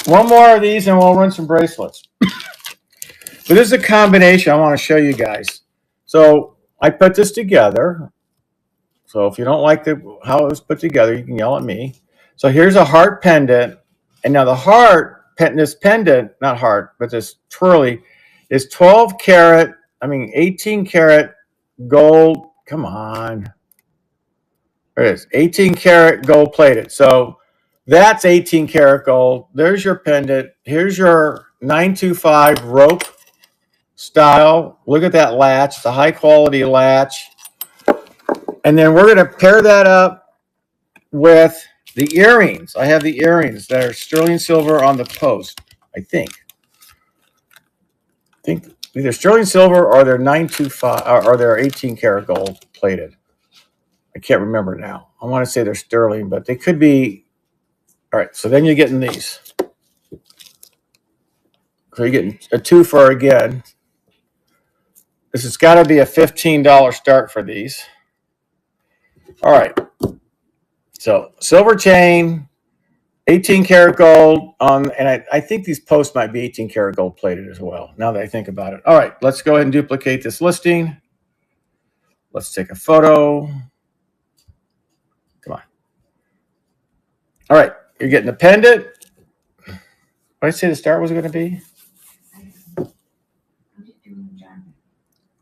Speaker 1: One more of these and we'll run some bracelets. But this is a combination I want to show you guys. So I put this together. So if you don't like how it was put together, you can yell at me. So here's a heart pendant. And now the heart, this pendant, not heart, but this twirly, is 18 karat gold. Come on. There it is. 18 karat gold plated. So that's 18 karat gold. There's your pendant. Here's your 925 rope style. Look at that latch. It's a high quality latch. And then we're going to pair that up with the earrings. I have the earrings that are sterling silver on the post, I think. Either sterling silver or they're 925 or they're 18 karat gold plated. I can't remember now. I want to say they're sterling, but they could be. All right, so then you're getting these. So you're getting a twofer again. This has got to be a $15 start for these. All right. So silver chain, 18 karat gold on, and I think these posts might be 18 karat gold plated as well, now that I think about it. All right, let's go ahead and duplicate this listing. Let's take a photo. Come on. All right, you're getting the pendant. What did I say the start was going to be?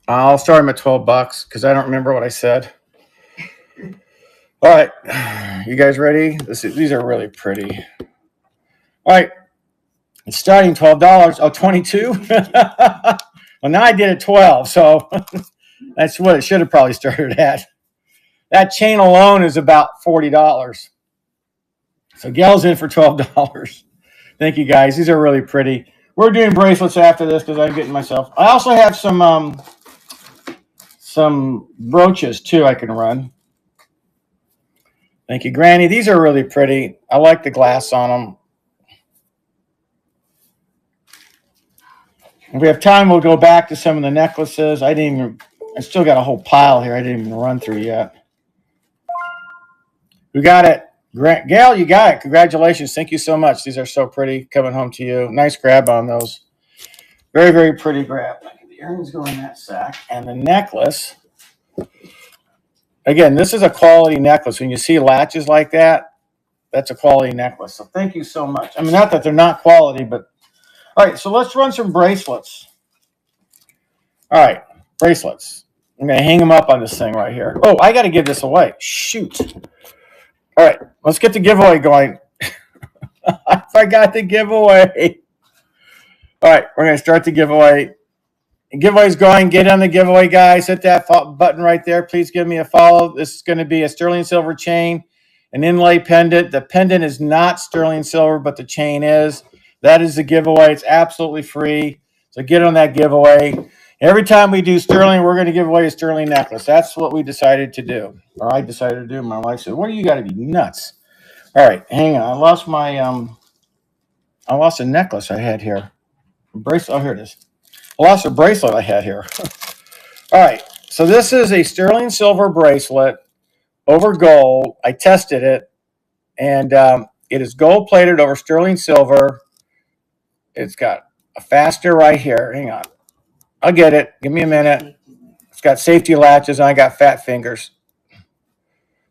Speaker 1: I'll start them at $12 because I don't remember what I said. All right, you guys ready? These are really pretty. All right, it's starting $12. Oh, 22. Well, now I did it 12, so that's what it should have probably started at. That chain alone is about $40. So Gal's in for $12. Thank you, guys. These are really pretty. We're doing bracelets after this because I'm getting myself. I also have some brooches too I can run. Thank you, Granny. These are really pretty. I like the glass on them. If we have time, we'll go back to some of the necklaces. I still got a whole pile here I didn't even run through yet. We got it. Gail, you got it. Congratulations. Thank you so much. These are so pretty. Coming home to you. Nice grab on those. Very, very pretty grab. The earrings go in that sack. And the necklace. Again, this is a quality necklace. When you see latches like that, that's a quality necklace. So thank you so much. I mean, not that they're not quality, but all right, so let's run some bracelets. All right, bracelets. I'm going to hang them up on this thing right here. Oh, I got to give this away. Shoot. All right, let's get the giveaway going. I forgot the giveaway. All right, we're going to start the giveaway. The giveaway's going. Get on the giveaway, guys. Hit that button right there. Please give me a follow. This is going to be a sterling silver chain, an inlay pendant. The pendant is not sterling silver, but the chain is. That is the giveaway. It's absolutely free. So get on that giveaway. Every time we do sterling, we're going to give away a sterling necklace. That's what we decided to do. Or I decided to do. My wife said, "What do you got to be nuts?" All right, hang on. I lost my I lost a necklace I had here. A bracelet. Oh, here it is. I lost a bracelet I had here. All right. So this is a sterling silver bracelet over gold. I tested it, and it is gold plated over sterling silver. It's got a fastener right here. Hang on. I'll get it. Give me a minute. It's got safety latches, and I got fat fingers.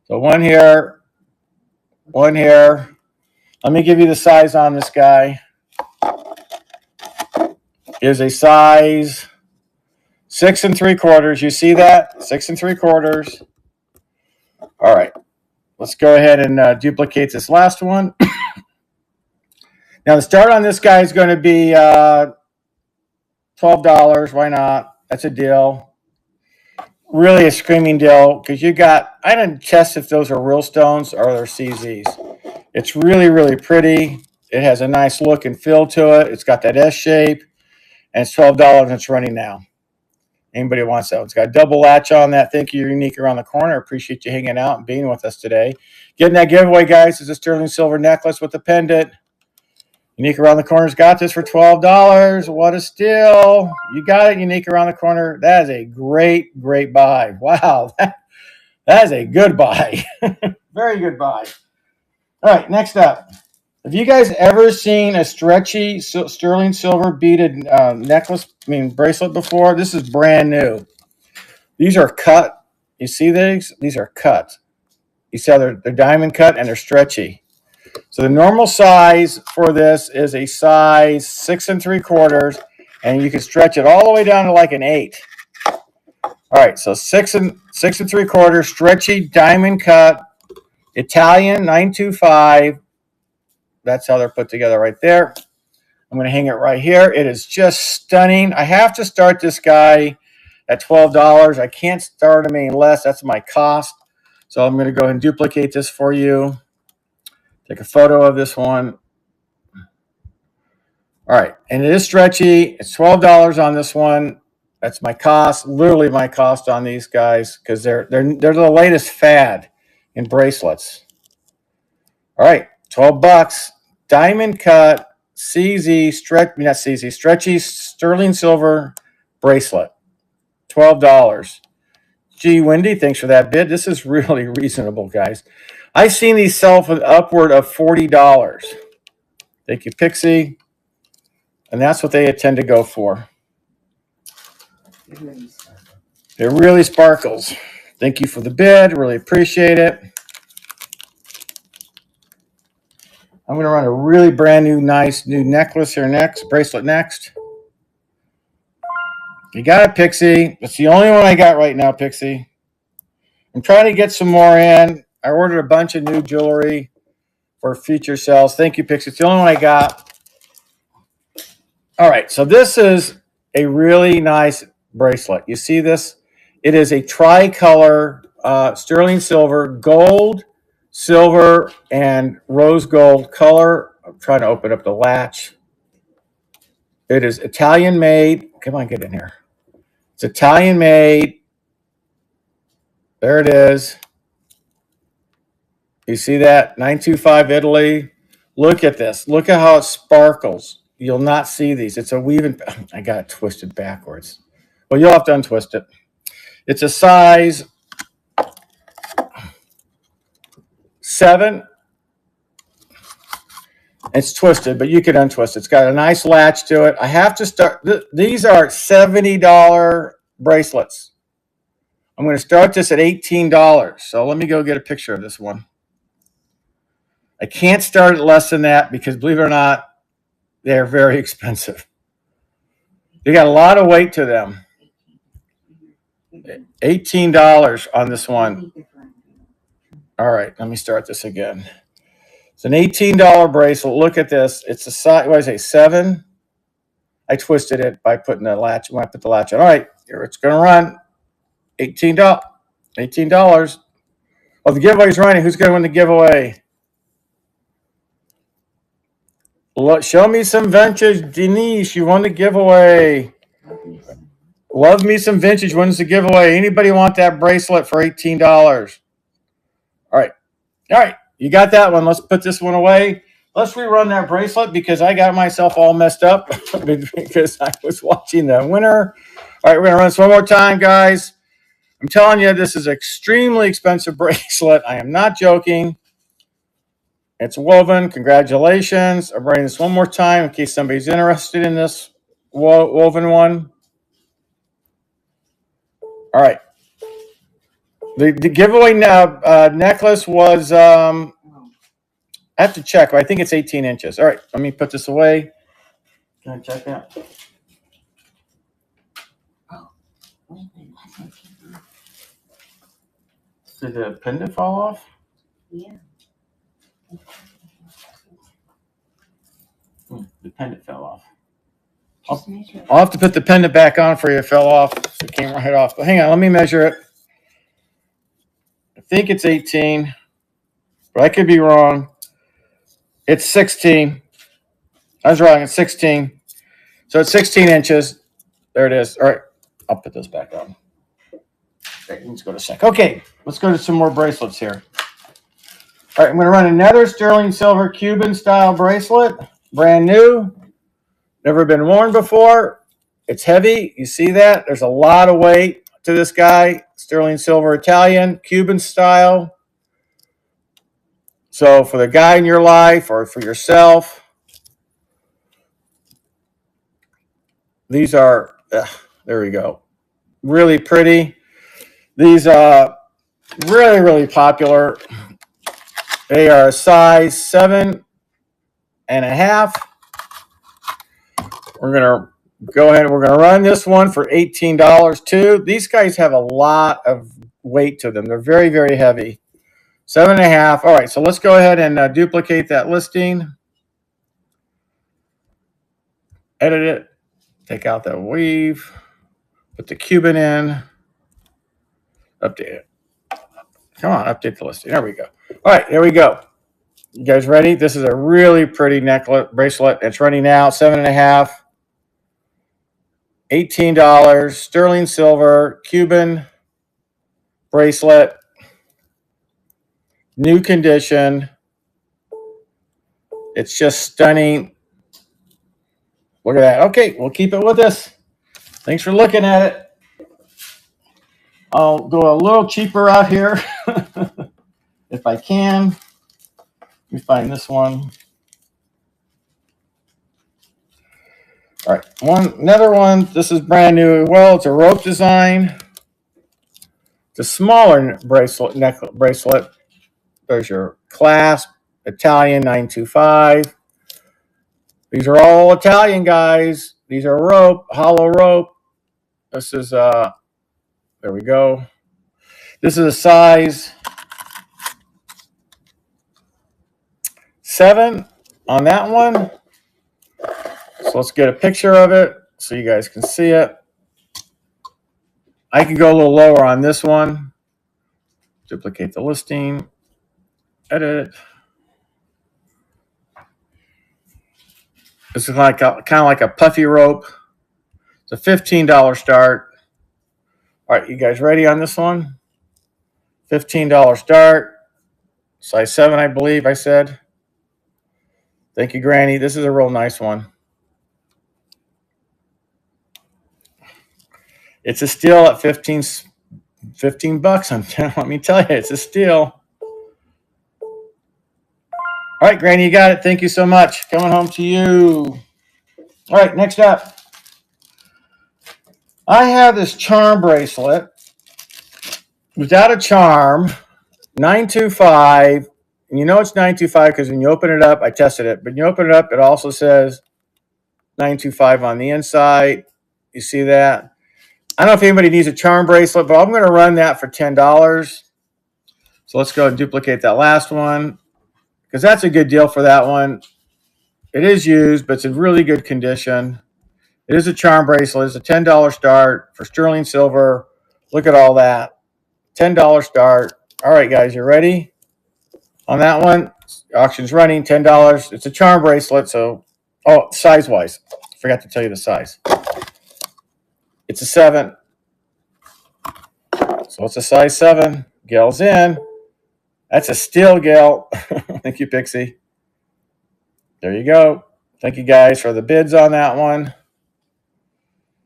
Speaker 1: So one here, one here. Let me give you the size on this guy. Is a size 6 3/4. You see that? 6 3/4. All right. Let's go ahead and duplicate this last one. Now, the start on this guy is going to be $12. Why not? That's a deal. Really a screaming deal because you got, I didn't test if those are real stones or they're CZs. It's really, really pretty. It has a nice look and feel to it. It's got that S shape, and it's $12 and it's running now. Anybody wants that? It's got a double latch on that. Thank you, Unique Around the Corner. Appreciate you hanging out and being with us today. Getting that giveaway, guys, is a sterling silver necklace with a pendant. Unique Around the Corner's got this for $12. What a steal. You got it, Unique Around the Corner. That is a great, great buy. Wow. That is a good buy. Very good buy. All right, next up. Have you guys ever seen a stretchy sterling silver beaded bracelet before? This is brand new. These are cut. You see these? These are cut. You see how they're diamond cut and they're stretchy. So the normal size for this is a size 6 3/4, and you can stretch it all the way down to like an 8. All right, so 6 3/4 stretchy diamond cut Italian 925. That's how they're put together right there. I'm going to hang it right here. It is just stunning. I have to start this guy at $12. I can't start him any less. That's my cost. So I'm going to go ahead and duplicate this for you. Take a photo of this one. All right. And it is stretchy. It's $12 on this one. That's my cost, literally my cost on these guys, because they're the latest fad in bracelets. All right, $12. Diamond cut CZ stretchy sterling silver bracelet. $12. Gee, Wendy, thanks for that bid. This is really reasonable, guys. I've seen these sell for upward of $40. Thank you, Pixie. And that's what they tend to go for. It really sparkles. Thank you for the bid. Really appreciate it. I'm going to run a really brand new, nice new necklace here next, bracelet next. You got it, Pixie. It's the only one I got right now, Pixie. I'm trying to get some more in. I ordered a bunch of new jewelry for future sales. Thank you, Pixie. It's the only one I got. All right, so this is a really nice bracelet. You see this? It is a tricolor sterling silver, gold, silver, and rose gold color. I'm trying to open up the latch. It is Italian made. Come on, get in here. It's Italian made. There it is. You see that? 925 Italy. Look at this. Look at how it sparkles. You'll not see these. It's a weaving. I got it twisted backwards. Well, you'll have to untwist it. It's a size 7. It's twisted, but you can untwist it. It's got a nice latch to it. I have to start. These are $70 bracelets. I'm going to start this at $18. So let me go get a picture of this one. I can't start at less than that because, believe it or not, they're very expensive. They got a lot of weight to them. $18 on this one. All right, let me start this again. It's an $18 bracelet. Look at this. It's a size, what did I say, 7? I twisted it by putting the latch. When I put the latch on. All right, here it's going to run. $18. $18. Oh, the giveaway's running. Who's going to win the giveaway? Show me some vintage. Denise, you won the giveaway. Love me some vintage wins the giveaway. Anybody want that bracelet for $18? All right. All right. You got that one. Let's put this one away. Let's rerun that bracelet because I got myself all messed up because I was watching the winner. All right. We're going to run this one more time, guys. I'm telling you, this is an extremely expensive bracelet. I am not joking. It's woven. Congratulations. I'm running this one more time in case somebody's interested in this woven one. All right. The giveaway necklace was, I have to check, but I think it's 18 inches. All right. Let me put this away. Can I check that? Did the pendant fall off?
Speaker 2: Yeah.
Speaker 1: The pendant fell off. I'll have to put the pendant back on for you. It fell off. It came right off. But hang on. Let me measure it. I think it's 18, but I could be wrong. It's 16. I was wrong. It's 16. So it's 16 inches. There it is. All right. I'll put this back on. Okay, let's go to sec. Okay. Let's go to some more bracelets here. All right. I'm going to run another sterling silver Cuban style bracelet. Brand new. Never been worn before. It's heavy. You see that? There's a lot of weight to this guy. Sterling silver Italian, Cuban style. So for the guy in your life or for yourself, these are, there we go. Really pretty. These are really, really popular. They are a size 7.5. We're going to go ahead and we're going to run this one for $18 too. These guys have a lot of weight to them. They're very, very heavy. 7.5. All right, so let's go ahead and duplicate that listing. Edit it. Take out that weave. Put the Cuban in. Update it. Come on, update the listing. There we go. All right, here we go. You guys ready? This is a really pretty necklace bracelet. It's running now, 7.5. $18. Sterling silver, Cuban bracelet. New condition. It's just stunning. Look at that. Okay, we'll keep it with us. Thanks for looking at it. I'll go a little cheaper out here if I can. Let me find this one. All right, another one. This is brand new. Well, it's a rope design. It's a smaller bracelet. There's your clasp, Italian 925. These are all Italian, guys. These are rope, hollow rope. This is there we go. This is a size 7 on that one. So let's get a picture of it so you guys can see it. I can go a little lower on this one. Duplicate the listing. Edit. This is kind of like a puffy rope. It's a $15 start. All right, you guys ready on this one? $15 start. Size 7, I believe I said. Thank you, Granny. This is a real nice one. It's a steal at 15 bucks. Let me tell you, it's a steal. All right, Granny, you got it. Thank you so much. Coming home to you. All right, next up. I have this charm bracelet. Without a charm, 925. And you know it's 925 because when you open it up, I tested it. But when you open it up, it also says 925 on the inside. You see that? I don't know if anybody needs a charm bracelet, but I'm going to run that for $10. So let's go and duplicate that last one because that's a good deal for that one. It is used, but it's in really good condition. It is a charm bracelet. It's a $10 start for sterling silver. Look at all that. $10 start. All right, guys, you ready? On that one, auction's running, $10. It's a charm bracelet, so, oh, size-wise. Forgot to tell you the size. It's a 7. So it's a size 7. Gail's in. That's a steal, Gail. Thank you, Pixie. There you go. Thank you guys for the bids on that one.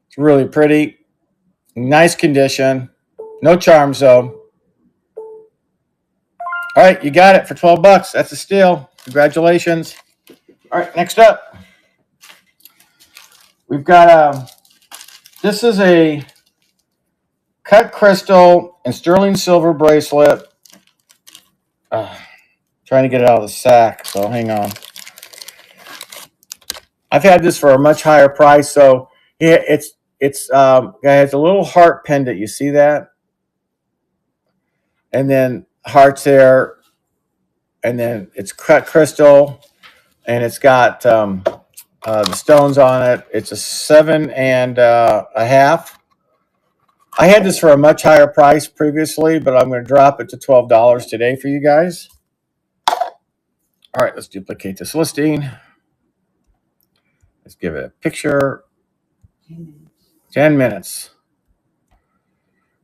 Speaker 1: It's really pretty. Nice condition. No charms, though. All right, you got it for 12 bucks. That's a steal. Congratulations. All right, next up. We've got this is a cut crystal and sterling silver bracelet. Trying to get it out of the sack, so hang on. I've had this for a much higher price, so yeah, it's has a little heart pendant. You see that? And then hearts there, and then it's cut crystal, and it's got the stones on it. It's a 7.5. I had this for a much higher price previously, but I'm going to drop it to $12 today for you guys. All right, let's duplicate this listing. Let's give it a picture. 10 minutes.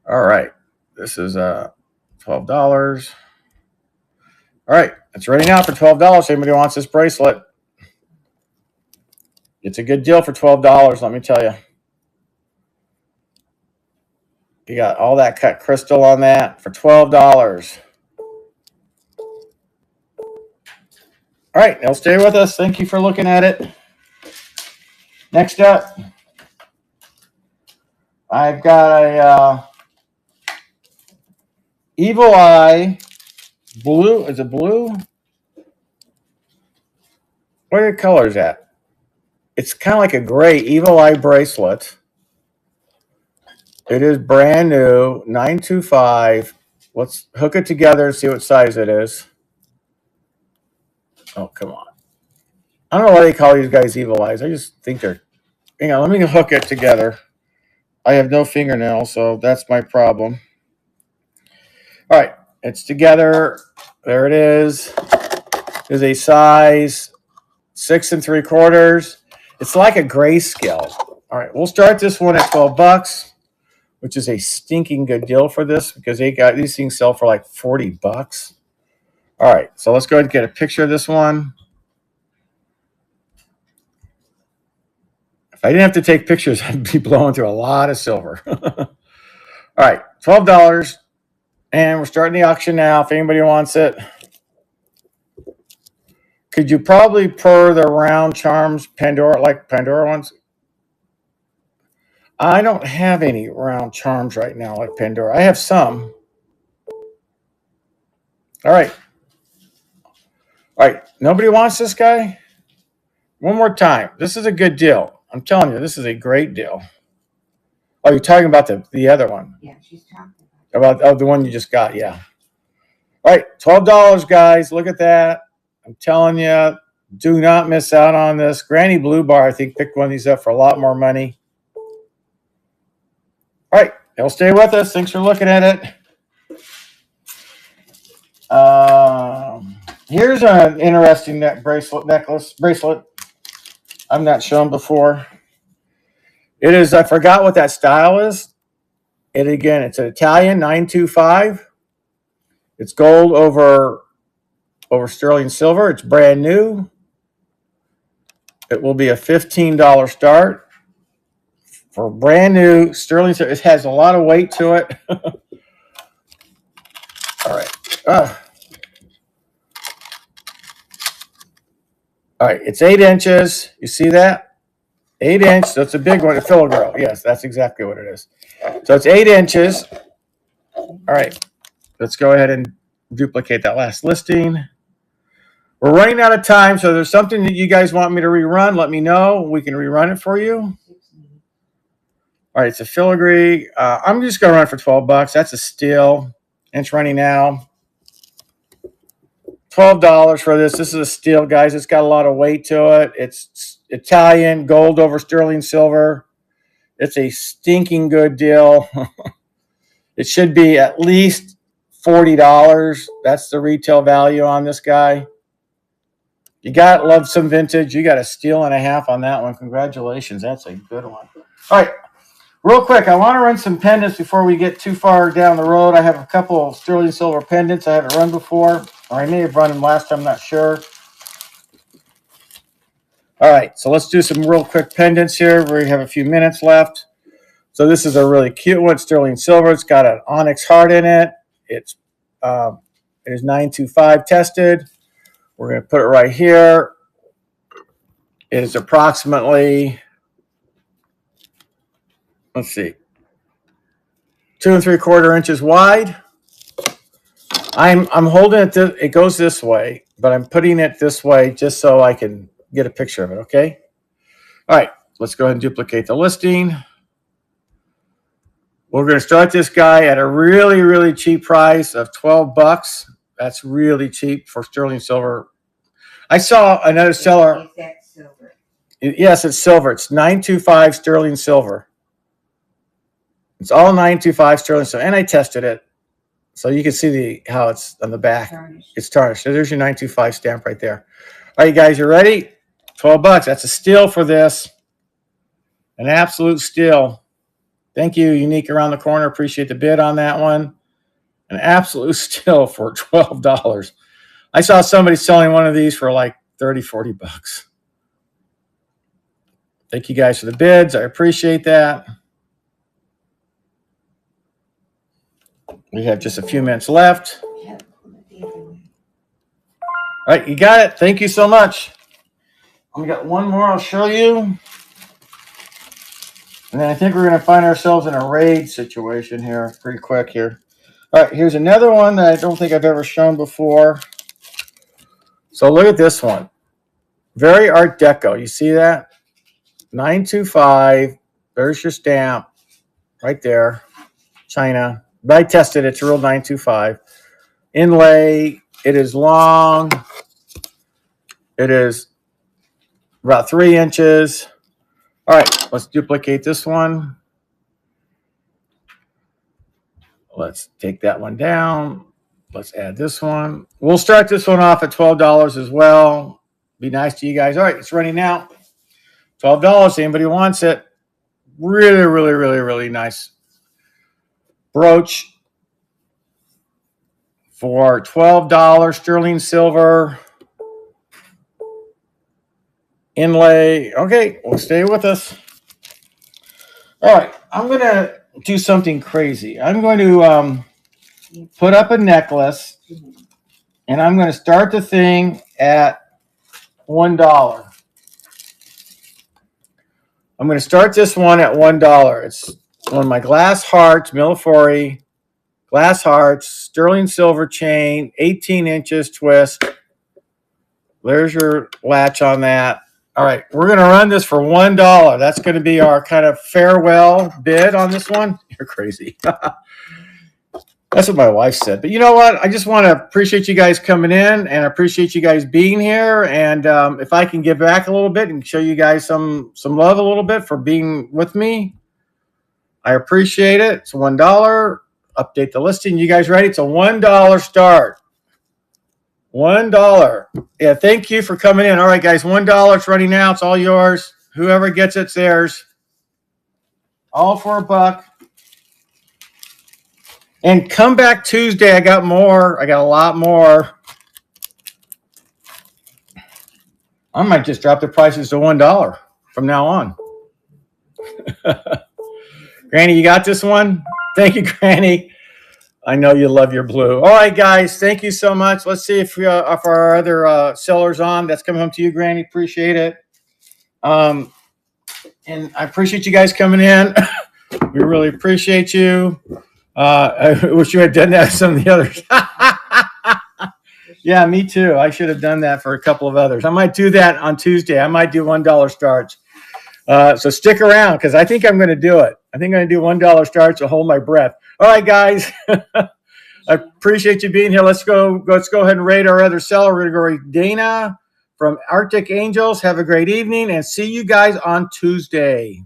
Speaker 1: All right, this is $12. All right, it's ready now for $12. Anybody wants this bracelet? It's a good deal for $12, let me tell you. You got all that cut crystal on that for $12. All right, now stay with us. Thank you for looking at it. Next up, I've got a Evil Eye blue. Is it blue? What are your colors at? It's kind of like a gray Evil Eye bracelet. It is brand new, 925. Let's hook it together and see what size it is. Oh, come on. I don't know why they call these guys evil eyes. I just think they're, let me hook it together. I have no fingernails, so that's my problem. All right, it's together. There it is. There's a size 6 3/4. It's like a grayscale. All right, we'll start this one at $12, which is a stinking good deal for this because these things sell for like $40. All right, so let's go ahead and get a picture of this one. If I didn't have to take pictures, I'd be blowing through a lot of silver. All right, $12. And we're starting the auction now if anybody wants it. Could you probably per the round charms Pandora, like Pandora ones? I don't have any round charms right now like Pandora. I have some. All right. All right. Nobody wants this guy? One more time. This is a good deal. I'm telling you, this is a great deal. Oh, you're talking about the other one.
Speaker 2: Yeah, she's talking about
Speaker 1: About the one you just got, yeah. All right, $12, guys. Look at that. I'm telling you, do not miss out on this. Granny Blue Bar, I think, picked one of these up for a lot more money. All right, they'll stay with us. Thanks for looking at it. Here's an interesting bracelet. I've not shown before. It is, I forgot what that style is. It's an Italian 925. It's gold over sterling silver. It's brand new. It will be a $15 start for brand new sterling silver. It has a lot of weight to it. All right. All right. It's 8 inches. You see that? 8 inch. So it's a big one. A filigree. Yes, that's exactly what it is. So it's 8 inches. All right. Let's go ahead and duplicate that last listing. We're running out of time, so if there's something that you guys want me to rerun, let me know. We can rerun it for you. All right, it's a filigree. I'm just going to run it for $12. That's a steal. And it's running now. $12 for this. This is a steal, guys. It's got a lot of weight to it. It's Italian, gold over sterling silver. It's a stinking good deal. It should be at least $40. That's the retail value on this guy. You got to love some vintage. You got a steal and a half on that one. Congratulations. That's a good one. All right. Real quick, I want to run some pendants before we get too far down the road. I have a couple of sterling silver pendants I haven't run before. Or I may have run them last time. I'm not sure. All right. So let's do some real quick pendants here. We have a few minutes left. So this is a really cute one. Sterling silver. It's got an onyx heart in it. It is 925 tested. We're going to put it right here. It is approximately, let's see, 2 3/4 inches wide. I'm holding it. It goes this way, but I'm putting it this way just so I can get a picture of it. Okay. All right. Let's go ahead and duplicate the listing. We're going to start this guy at a really, really cheap price of $12. That's really cheap for sterling silver. I saw another seller.
Speaker 2: Is that silver?
Speaker 1: Yes, it's silver. It's 925 sterling silver. It's all 925 sterling silver. And I tested it. So you can see how it's on the back.
Speaker 2: Tarnished.
Speaker 1: It's tarnished. So there's your 925 stamp right there. All right, you guys, you ready? $12. That's a steal for this. An absolute steal. Thank you, Unique Around the Corner. Appreciate the bid on that one. An absolute steal for $12. I saw somebody selling one of these for like $30-$40. Thank you guys for the bids. I appreciate that. We have just a few minutes left.
Speaker 2: Yeah,
Speaker 1: All right, you got it. Thank you so much. We got one more I'll show you. And then I think we're going to find ourselves in a raid situation here pretty quick here. All right, here's another one that I don't think I've ever shown before. So look at this one. Very Art Deco. You see that? 925. There's your stamp right there. China. But I tested it. It's a real 925. Inlay. It is long. It is about 3 inches. All right, let's duplicate this one. Let's take that one down. Let's add this one. We'll start this one off at $12 as well. Be nice to you guys. All right, it's running now. $12. Anybody wants it? Really, really, really, really nice brooch for $12. Sterling silver. Inlay. Okay, well, stay with us. All right, I'm going to do something crazy. I'm going to put up a necklace, and I'm going to start the thing at $1. I'm going to start this one at $1. It's one of my glass hearts, Millefiori glass hearts, sterling silver chain, 18 inches twist. There's your latch on that. All right, we're going to run this for $1. That's going to be our kind of farewell bid on this one. You're crazy. That's what my wife said. But you know what? I just want to appreciate you guys coming in and appreciate you guys being here. And if I can give back a little bit and show you guys some love a little bit for being with me, I appreciate it. It's $1. Update the listing. You guys ready? It's a $1 start. $1. Yeah, thank you for coming in. All right, guys, $1. It's running now. It's all yours. Whoever gets it's theirs. All for $1. And come back Tuesday. I got more. I got a lot more. I might just drop the prices to $1 from now on. Granny, you got this one? Thank you, Granny. I know you love your blue. All right, guys. Thank you so much. Let's see if our other sellers on. That's coming home to you, Granny. Appreciate it. And I appreciate you guys coming in. We really appreciate you. I wish you had done that with some of the others. Yeah, me too. I should have done that for a couple of others. I might do that on Tuesday. I might do $1 starts. So stick around because I think I'm going to do it. I think I'm going to do $1 starts and hold my breath. All right, guys. I appreciate you being here. Let's go ahead and rate our other seller. We're going to go Dana from Arctic Angels. Have a great evening and see you guys on Tuesday.